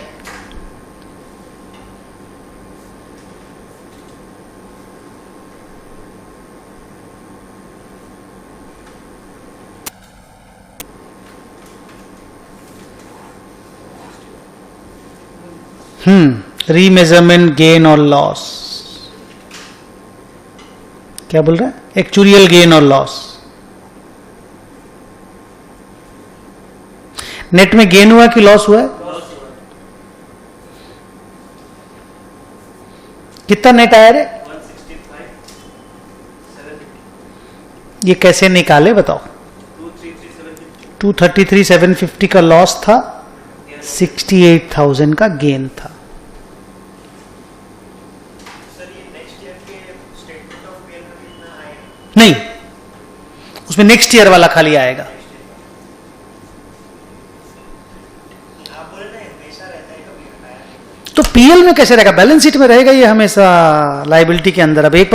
Remeasurement gain और लॉस। क्या बोल रहा है? एक्चुरियल गेन और लॉस। नेट में गेन हुआ कि लॉस हुआ है? कितना नेट आया रे? 165,750। ये कैसे निकाले बताओ? 233,750 का लॉस था, 68,000 का गेन था। नहीं, उसमें नेक्स्ट ईयर वाला खाली आएगा। तो पीएल में कैसे रहेगा? बैलेंस शीट में रहेगा ये हमेशा, लायबिलिटी के अंदर। अब एक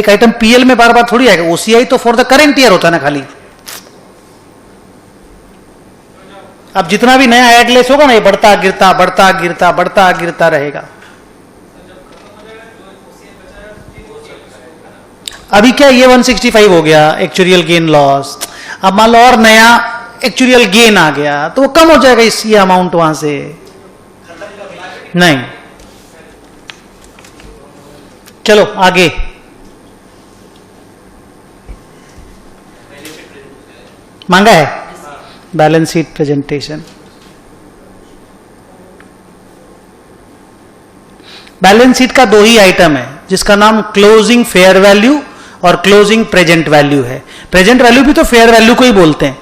आइटम पीएल में बार बार थोड़ी आएगा। ओसीआई तो फॉर द करेंट ईयर होता है ना खाली। अब जितना भी नया एडलेस होगा ना, ये बढ़ता गिरता बढ़ता गिरता बढ़ता गिरता रहेगा। अभी क्या ये 165 हो गया एक्चुअल गेन लॉस, अब मान लो और नया एक्चुअल गेन आ गया तो वो कम हो जाएगा इस ये अमाउंट वहां से नहीं। चलो आगे, मांगा है balance sheet presentation. Balance sheet का 2 ही आइटम है जिसका नाम क्लोजिंग फेयर वैल्यू और क्लोजिंग प्रेजेंट वैल्यू है। प्रेजेंट वैल्यू भी तो फेयर वैल्यू को ही बोलते हैं।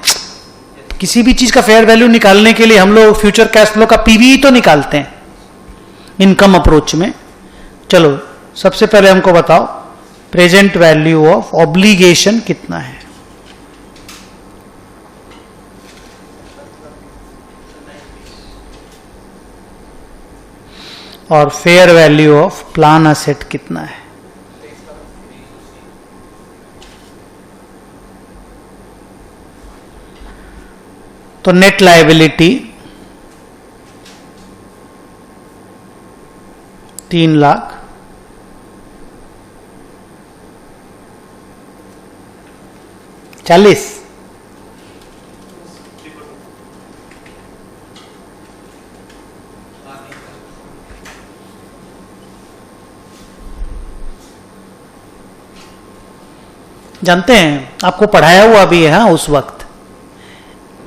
किसी भी चीज का फेयर वैल्यू निकालने के लिए हम लोग फ्यूचर कैश फ्लो का पीवी तो निकालते हैं इनकम अप्रोच में। चलो सबसे पहले हमको बताओ प्रेजेंट वैल्यू ऑफ ऑब्लिगेशन कितना है। और fair value of plan asset कितना है। तो नेट लायबिलिटी 3 लाख, चालीस, जानते हैं आपको पढ़ाया हुआ भी है। हाँ उस वक्त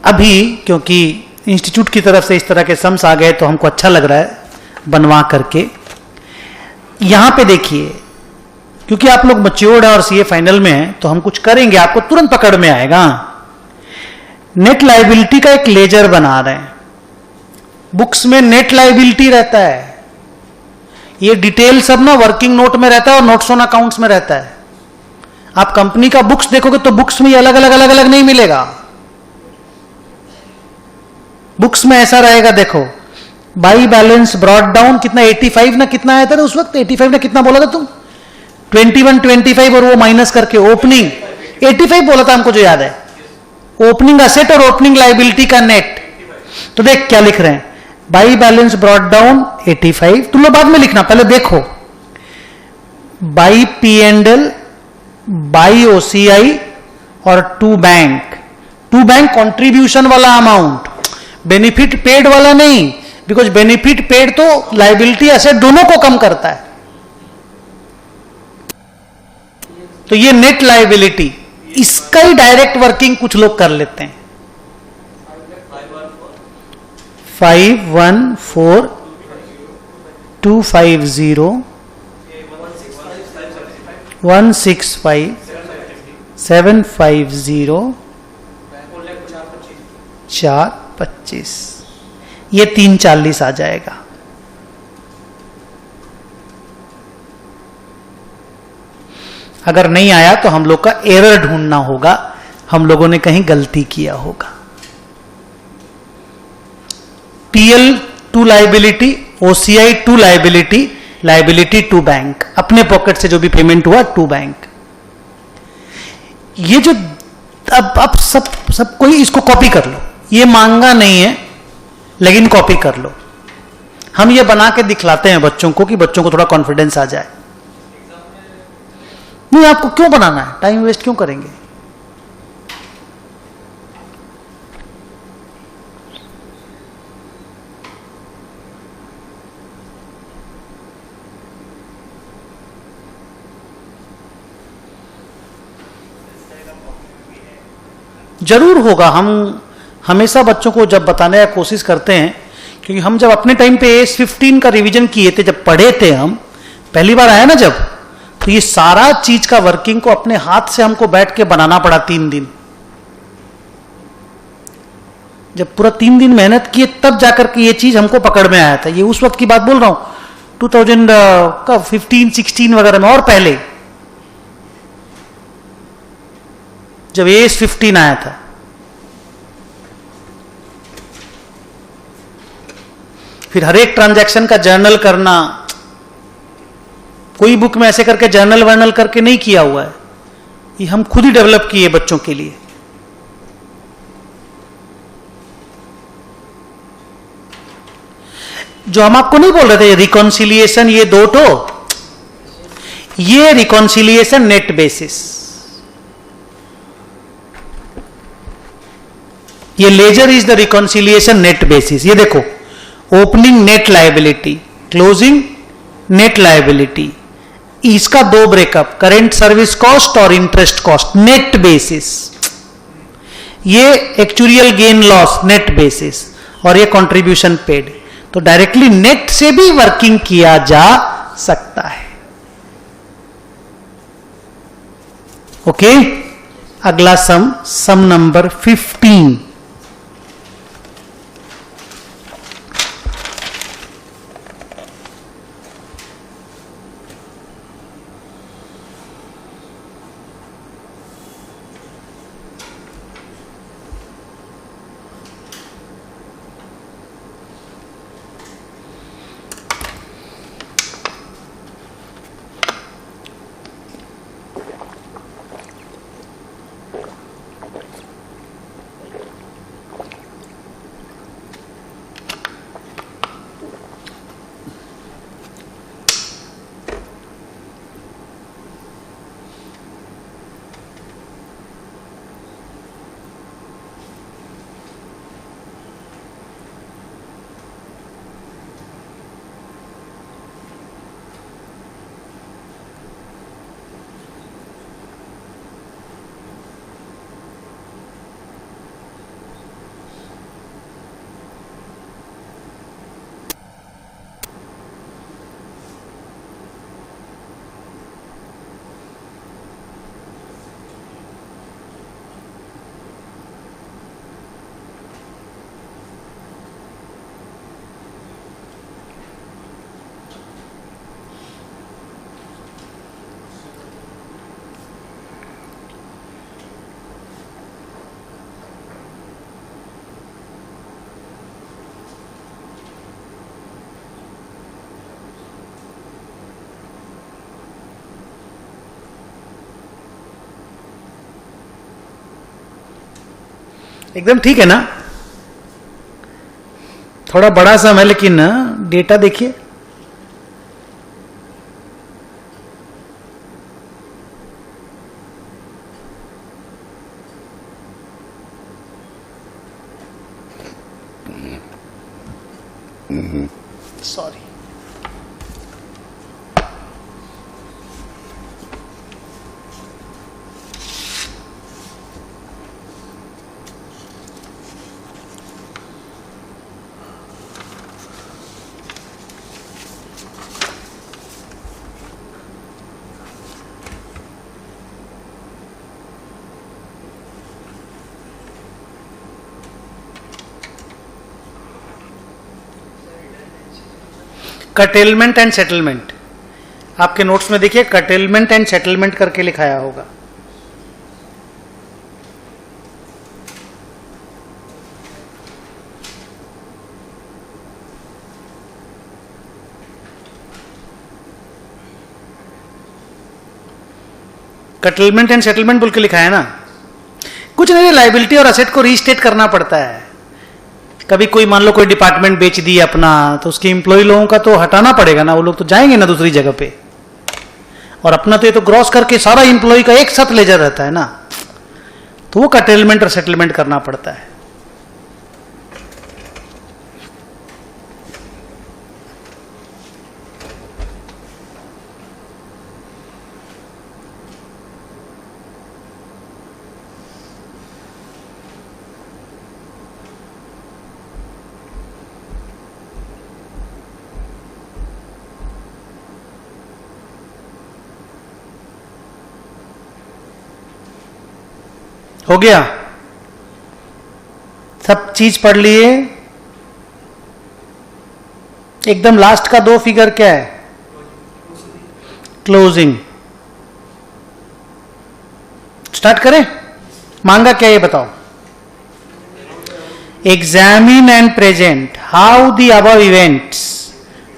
अभी क्योंकि इंस्टीट्यूट की तरफ से इस तरह के सम्स आ गए तो हमको अच्छा लग रहा है बनवा करके। यहां पे देखिए क्योंकि आप लोग मैच्योर्ड है और सीए फाइनल में है तो हम कुछ करेंगे आपको तुरंत पकड़ में आएगा। नेट लायबिलिटी का एक लेजर बना रहे हैं, बुक्स में नेट लायबिलिटी रहता है, ये डिटेल सब ना वर्किंग नोट में रहता है और नोट्स ऑन अकाउंट्स में रहता है। आप कंपनी का बुक्स देखोगे तो बुक्स में अलग अलग नहीं मिलेगा। बुक्स में ऐसा रहेगा, देखो बाई बैलेंस ब्रॉड डाउन कितना 85 ना कितना आया था ना उस वक्त, 85 ना कितना बोला था तुम, 21 25 और वो माइनस करके ओपनिंग 85 बोला था हमको जो याद है, ओपनिंग असेट और ओपनिंग लायबिलिटी का नेट। तो देख क्या लिख रहे हैं, बाई बैलेंस ब्रॉड डाउन 85, तुम लोग बाद में लिखना पहले देखो, by P and L, by OCI और टू बैंक कॉन्ट्रीब्यूशन वाला अमाउंट, बेनिफिट पेड वाला नहीं, बिकॉज बेनिफिट पेड तो लायबिलिटी एसेट दोनों को कम करता है। तो ये नेट लायबिलिटी, इसका ही डायरेक्ट वर्किंग कुछ लोग कर लेते हैं। 514250 165 750 425, ये 340 आ जाएगा। अगर नहीं आया तो हम लोग का एरर ढूंढना होगा, हम लोगों ने कहीं गलती किया होगा। PL to liability, OCI to liability, liability to bank, अपने पॉकेट से जो भी पेमेंट हुआ टू बैंक। ये जो अब सब कोई इसको कॉपी कर लो, ये मांगा नहीं है लेकिन कॉपी कर लो। हम ये बना के दिखलाते हैं बच्चों को कि बच्चों को थोड़ा कॉन्फिडेंस आ जाए। नहीं आपको क्यों बनाना है, टाइम वेस्ट क्यों करेंगे। जरूर होगा, हम हमेशा बच्चों को जब बताने का कोशिश करते हैं, क्योंकि हम जब अपने टाइम पे AS 15 का रिवीजन किए थे, जब पढ़े थे हम पहली बार आया ना जब, तो ये सारा चीज का वर्किंग को अपने हाथ से हमको बैठ के बनाना पड़ा 3 दिन। जब पूरा 3 दिन मेहनत किए तब जाकर के ये चीज हमको पकड़ में आया था। ये उस वक्त की बात बोल रहा हूं 2015-16 वगैरह में, और पहले जब AS 15 आया था। फिर हर एक ट्रांजैक्शन का जर्नल करना, कोई बुक में ऐसे करके जर्नल वर्नल करके नहीं किया हुआ है, ये हम खुद ही डेवलप किए बच्चों के लिए। जो हम आपको नहीं बोल रहे थे रिकॉन्सिलिएशन, ये दो तो, ये रिकॉन्सिलिएशन नेट बेसिस, ये ledger is the reconciliation net basis. ये देखो, opening net liability, closing net liability, इसका दो ब्रेकअप, करेंट सर्विस कॉस्ट और इंटरेस्ट कॉस्ट, नेट बेसिस। ये actuarial gain loss net basis, और ये कंट्रीब्यूशन पेड। तो डायरेक्टली नेट से भी वर्किंग किया जा सकता है। ओके, अगला सम नंबर 15। एकदम ठीक है ना, थोड़ा बड़ा सम है लेकिन डेटा देखिए। सॉरी, कटेलमेंट एंड सेटलमेंट, आपके नोट्स में देखिए कटेलमेंट एंड सेटलमेंट करके लिखाया होगा। कटेलमेंट एंड सेटलमेंट बोल के लिखा है ना, कुछ नहीं, लायबिलिटी और असेट को रीस्टेट करना पड़ता है। कभी कोई मान लो कोई डिपार्टमेंट बेच दी अपना, तो उसके एम्प्लॉय लोगों का तो हटाना पड़ेगा ना, वो लोग तो जाएंगे ना दूसरी जगह पे, और अपना तो ये तो ग्रॉस करके सारा एम्प्लॉय का एक साथ लेजर रहता है ना, तो वो कटेलमेंट और सेटलमेंट करना पड़ता है। हो गया, सब चीज पढ़ लिए। एकदम लास्ट का दो फिगर क्या है? क्लोजिंग। स्टार्ट करें, मांगा क्या ये बताओ। Examine and present how the above events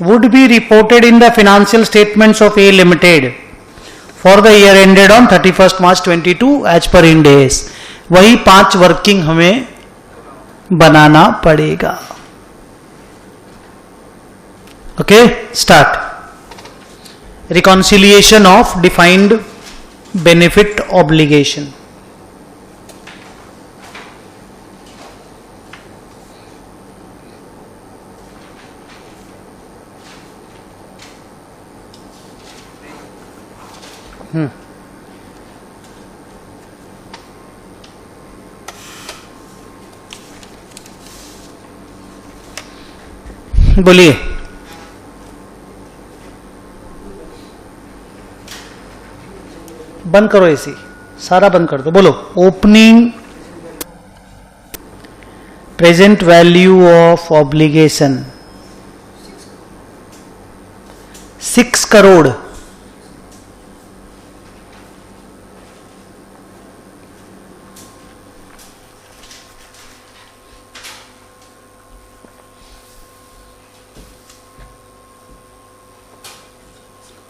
would be reported in the financial statements of a limited for the year ended on 31 March 22 as per Ind AS. वही 5 वर्किंग हमें बनाना पड़ेगा। Okay, start. Reconciliation of defined benefit obligation. बोलिए। बंद करो AC, सारा बंद कर दो। बोलो। Opening present value of obligation 6 crore.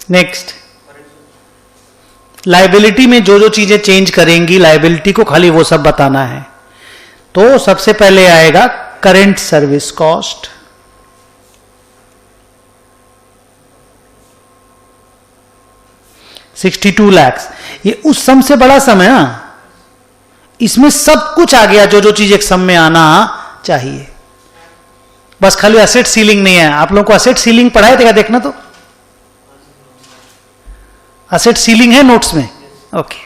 Next, liability में जो जो चीजें चेंज करेंगी लाइबिलिटी को, खाली वो सब बताना है। तो सबसे पहले आएगा करंट सर्विस कॉस्ट, 62 लाख। ये उस सम से बड़ा सम है ना, इसमें सब कुछ आ गया जो जो चीज एक सम में आना चाहिए। बस खाली असेट सीलिंग नहीं है। आप लोगों को असेट सीलिंग पढ़ाए थे क्या? देखना तो, असेट सीलिंग है नोट्स में। ओके,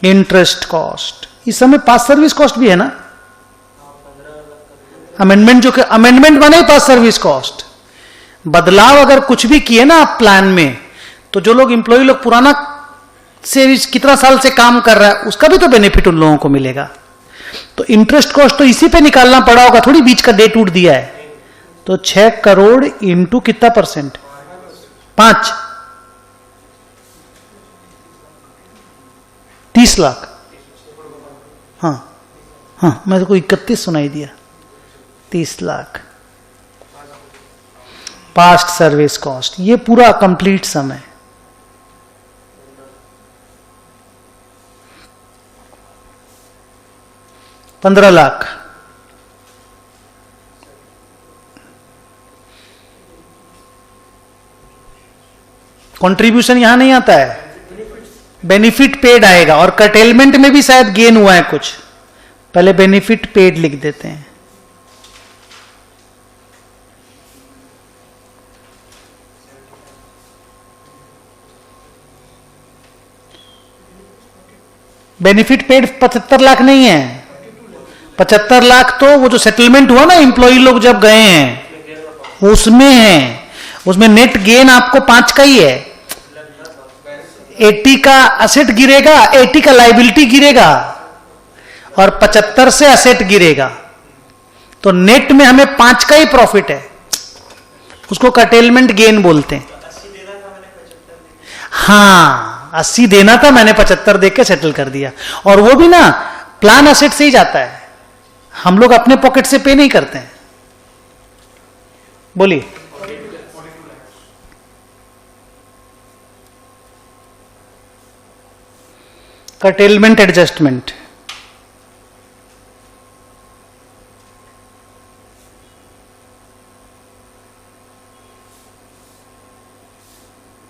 इंटरेस्ट कॉस्ट, इस समय पास सर्विस कॉस्ट भी है ना। अमेंडमेंट, जो कि अमेंडमेंट माने पास सर्विस कॉस्ट। बदलाव अगर कुछ भी किए ना आप प्लान में, तो जो लोग एम्प्लॉय लोग पुराना से कितना साल से काम कर रहा है उसका भी तो बेनिफिट उन लोगों को मिलेगा। तो इंटरेस्ट कॉस्ट तो इसी पे निकालना पड़ा होगा, थोड़ी बीच का डेट उठ दिया है। तो 6 करोड़ इंटू कितना परसेंट? 5, 30 लाख। हाँ हाँ, मेरे को 31 सुनाई दिया। 30 लाख पास्ट सर्विस कॉस्ट, ये पूरा कंप्लीट सम है। $15 लाख। कंट्रीब्यूशन यहां नहीं आता है, बेनिफिट पेड आएगा। और कर्टेलमेंट में भी शायद गेन हुआ है कुछ, पहले बेनिफिट पेड लिख देते हैं। बेनिफिट पेड 75 लाख नहीं है, 75 लाख तो वो जो सेटलमेंट हुआ ना, एम्प्लॉय लोग जब गए हैं उसमें है। उसमें नेट गेन आपको 5 का ही है। 80 का असेट गिरेगा, 80 का लाइबिलिटी गिरेगा और 75 से असेट गिरेगा। तो नेट में हमें 5 का ही प्रॉफिट है, उसको कर्टेलमेंट गेन बोलते हैं। हाँ, 80 देना था, मैंने 75 देके सेटल कर दिया। और वो भी ना प्लान असेट से ही जाता है, हम लोग अपने पॉकेट से पे नहीं करते हैं। बोलिए। कर्टेलमेंट एडजस्टमेंट,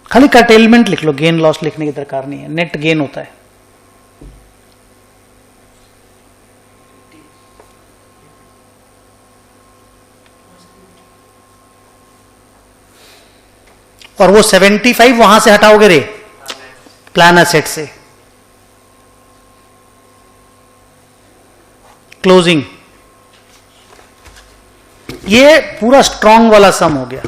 खाली कर्टेलमेंट लिख लो, गेन लॉस लिखने की दरकार नहीं है, नेट गेन होता है। और वो 75 वहां से हटाओगे रे, प्लान असेट से। क्लोजिंग, ये पूरा स्ट्रॉन्ग वाला सम हो गया।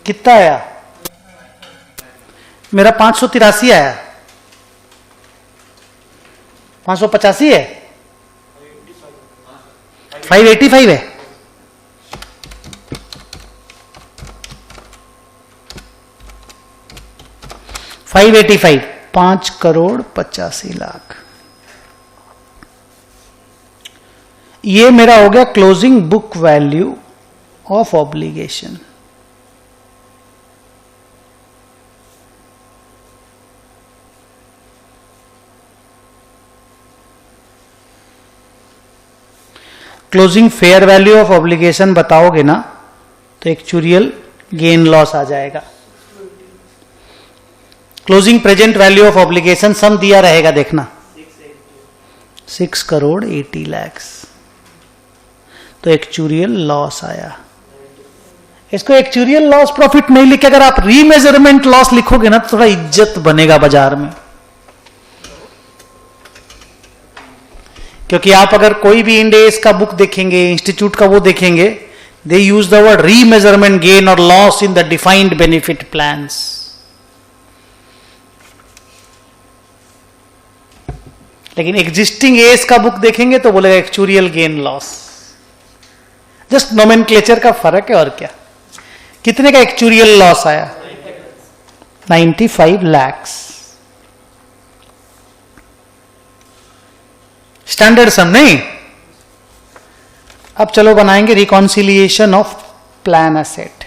कितना आया? मेरा 583 आया। 585 है, 585 है। $585, 5 करोड़ 85 लाख। ये मेरा हो गया closing book value of obligation. Closing fair value of obligation बताओगे ना तो एक्चुरियल गेन लॉस आ जाएगा। Closing present value of obligation sum दिया रहेगा, देखना 6 करोड़ 80 लाख, तो एक्चुरियल लॉस आया। इसको एक्चुरियल लॉस प्रॉफिट नहीं लिखे, अगर आप रीमेजरमेंट लॉस लिखोगे ना तो थोड़ा इज्जत बनेगा बाजार में। क्योंकि आप अगर कोई भी इंडेस का बुक देखेंगे, इंस्टीट्यूट का वो देखेंगे, they use the word remeasurement gain और loss in the defined benefit plans. लेकिन एग्जिस्टिंग एस का बुक देखेंगे तो बोलेगा actuarial gain loss. Just nomenclature का फर्क है और क्या। कितने का एक्चुरियल लॉस आया? 95 लाख। स्टैंडर्ड सम नहीं। अब चलो बनाएंगे reconciliation of plan asset.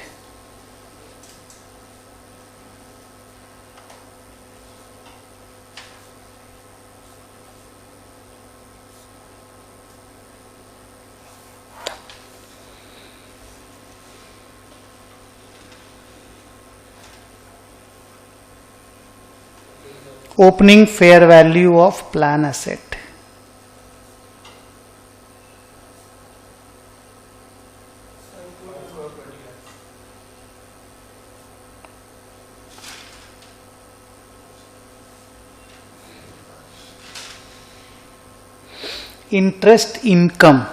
Opening fair value of plan asset. Interest income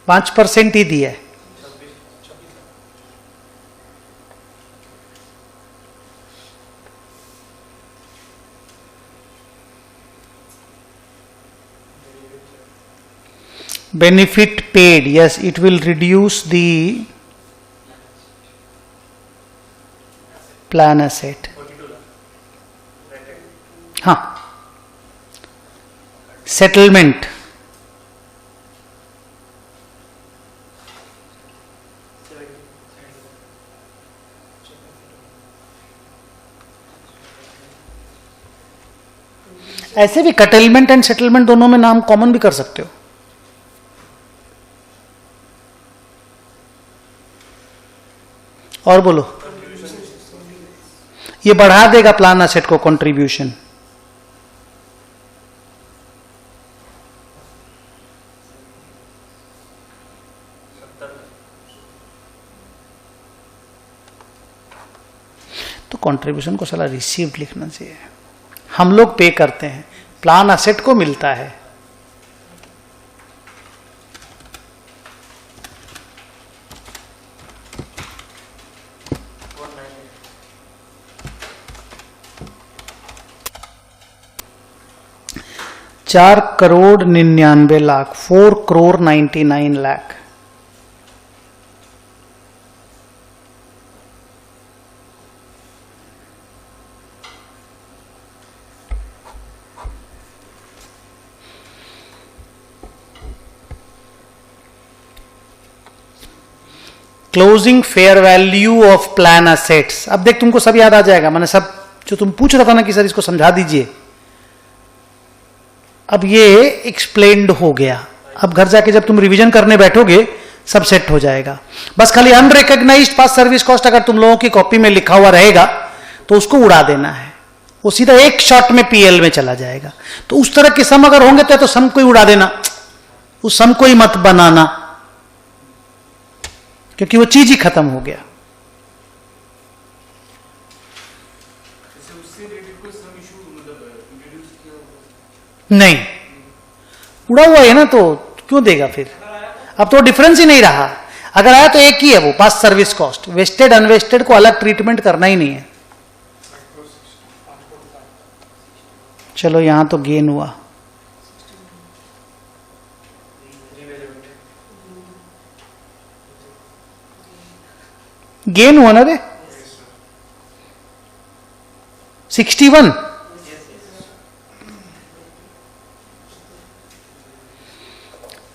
5% ही दिया है। Benefit paid, yes, it will reduce the plan asset. हाँ, settlement ऐसे भी कटेलमेंट एंड सेटलमेंट दोनों में नाम कॉमन भी कर सकते हो। और बोलो, ये बढ़ा देगा प्लान एसेट को कंट्रीब्यूशन। तो कंट्रीब्यूशन को साला रिसीव्ड लिखना चाहिए। हम लोग पे करते हैं, प्लान एसेट को मिलता है। चार crore 99 lakh, 4 crore 99 lakh. Closing fair value of plan assets. अब देख तुमको सब याद आ जाएगा। मैंने सब जो तुम पूछ रहा था ना कि सर इसको समझा दीजिए, अब ये एक्सप्लेन्ड हो गया। अब घर जाके जब तुम रिवीजन करने बैठोगे सब सेट हो जाएगा। बस खाली अनरिकॉग्नाइज्ड पास्ट सर्विस कॉस्ट अगर तुम लोगों की कॉपी में लिखा हुआ रहेगा तो उसको उड़ा देना है, वो सीधा एक शॉट में पीएल में चला जाएगा। तो उस तरह के सम अगर होंगे तो सम को ही उड़ा देना, उस सम को ही मत बनाना, क्योंकि वो चीज ही खत्म हो गया। नहीं, उड़ा हुआ है ना, तो क्यों देगा फिर? अब तो डिफरेंस ही नहीं रहा। अगर आया तो एक ही है वो past service cost. Wasted unvested को अलग ट्रीटमेंट करना ही नहीं है। चलो यहां तो गेन हुआ। गेन हुआ ना रे 61।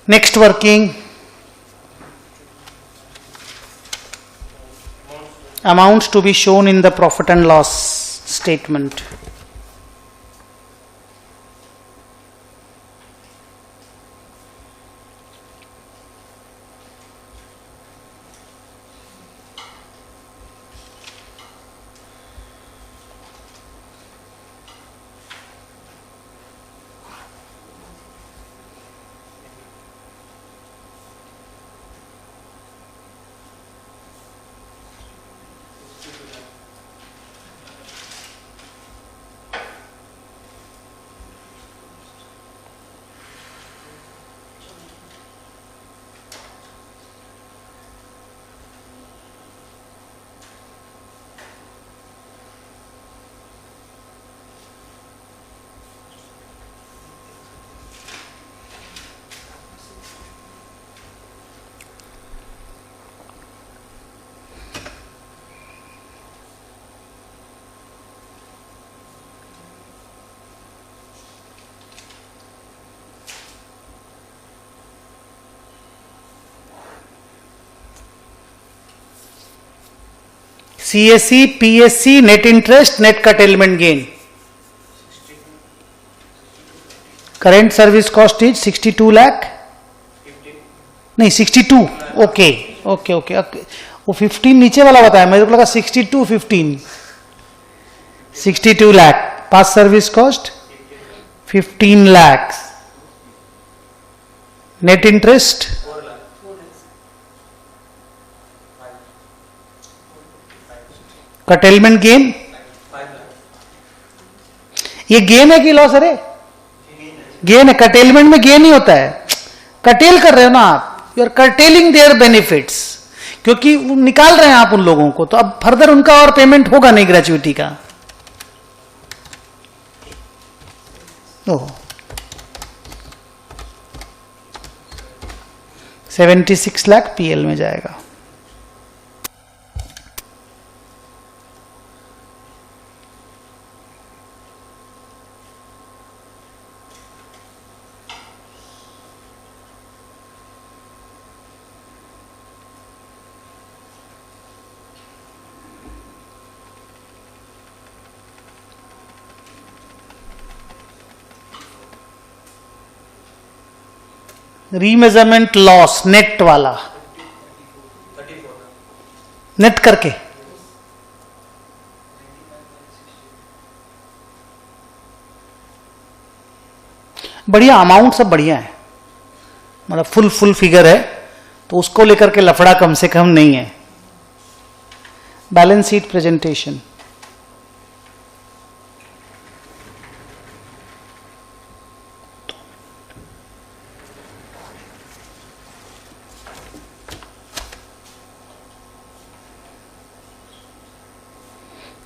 Next working amounts to be shown in the profit and loss statement. CSC, PSC, net interest, net curtailment gain. Current service cost is 62 lakh. नहीं 62. ओके ओके ओके वो 15 नीचे वाला बताया, मेरे को लगा 62 15. 62 लाख. पास service cost 15 lakh. Net interest curtailment gain. ये गेन है कि लॉस? अरे गेन है. कटेलमेंट में गेन ही होता है. कटेल कर रहे हो ना आप, you are curtailing their benefits, क्योंकि निकाल रहे हैं आप उन लोगों को, तो अब फर्दर उनका और पेमेंट होगा नहीं ग्रेचुइटी का. ओह 76 लाख पीएल में जाएगा. रीमेजरमेंट लॉस नेट वाला, नेट करके बढ़िया. अमाउंट सब बढ़िया है, मतलब फुल फिगर है, तो उसको लेकर के लफड़ा कम से कम नहीं है. Balance sheet presentation.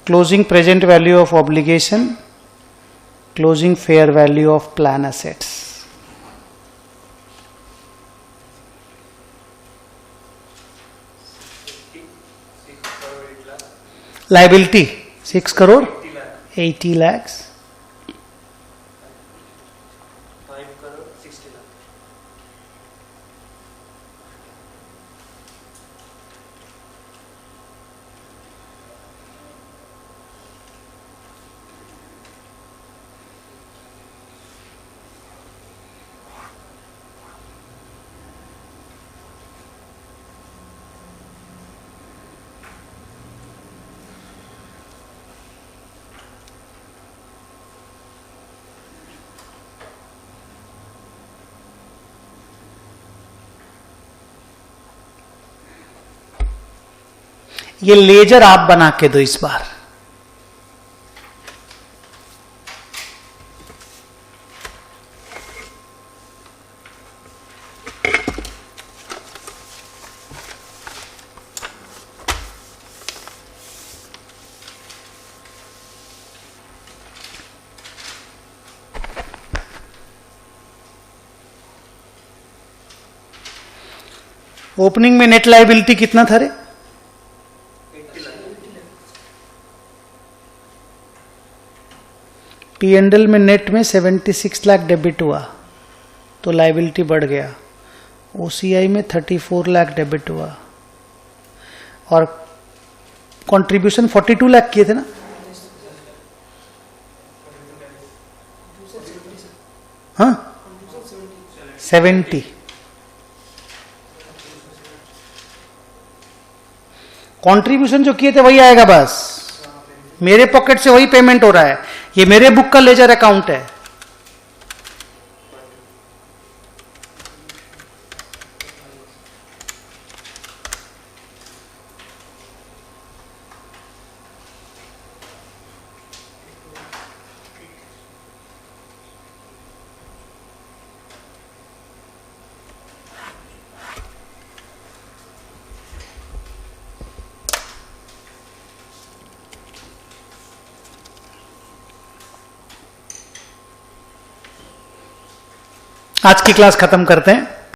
Closing present value of obligation, closing fair value of plan assets. Liability 6 crore 80 lakhs. 5 crore 60 lakh. ये लेजर आप बना के दो इस बार. ओपनिंग में नेट लायबिलिटी कितना था रे? पी एंडल में नेट में 76 लाख डेबिट हुआ, तो लायबिलिटी बढ़ गया. OCI में 34 लाख डेबिट हुआ और कंट्रीब्यूशन 42 लाख किए थे ना? हाँ 70। कंट्रीब्यूशन जो किए थे वही आएगा बस, मेरे पॉकेट से वही पेमेंट हो रहा है, ये मेरे बुक का लेजर अकाउंट है। आज की क्लास खत्म करते हैं।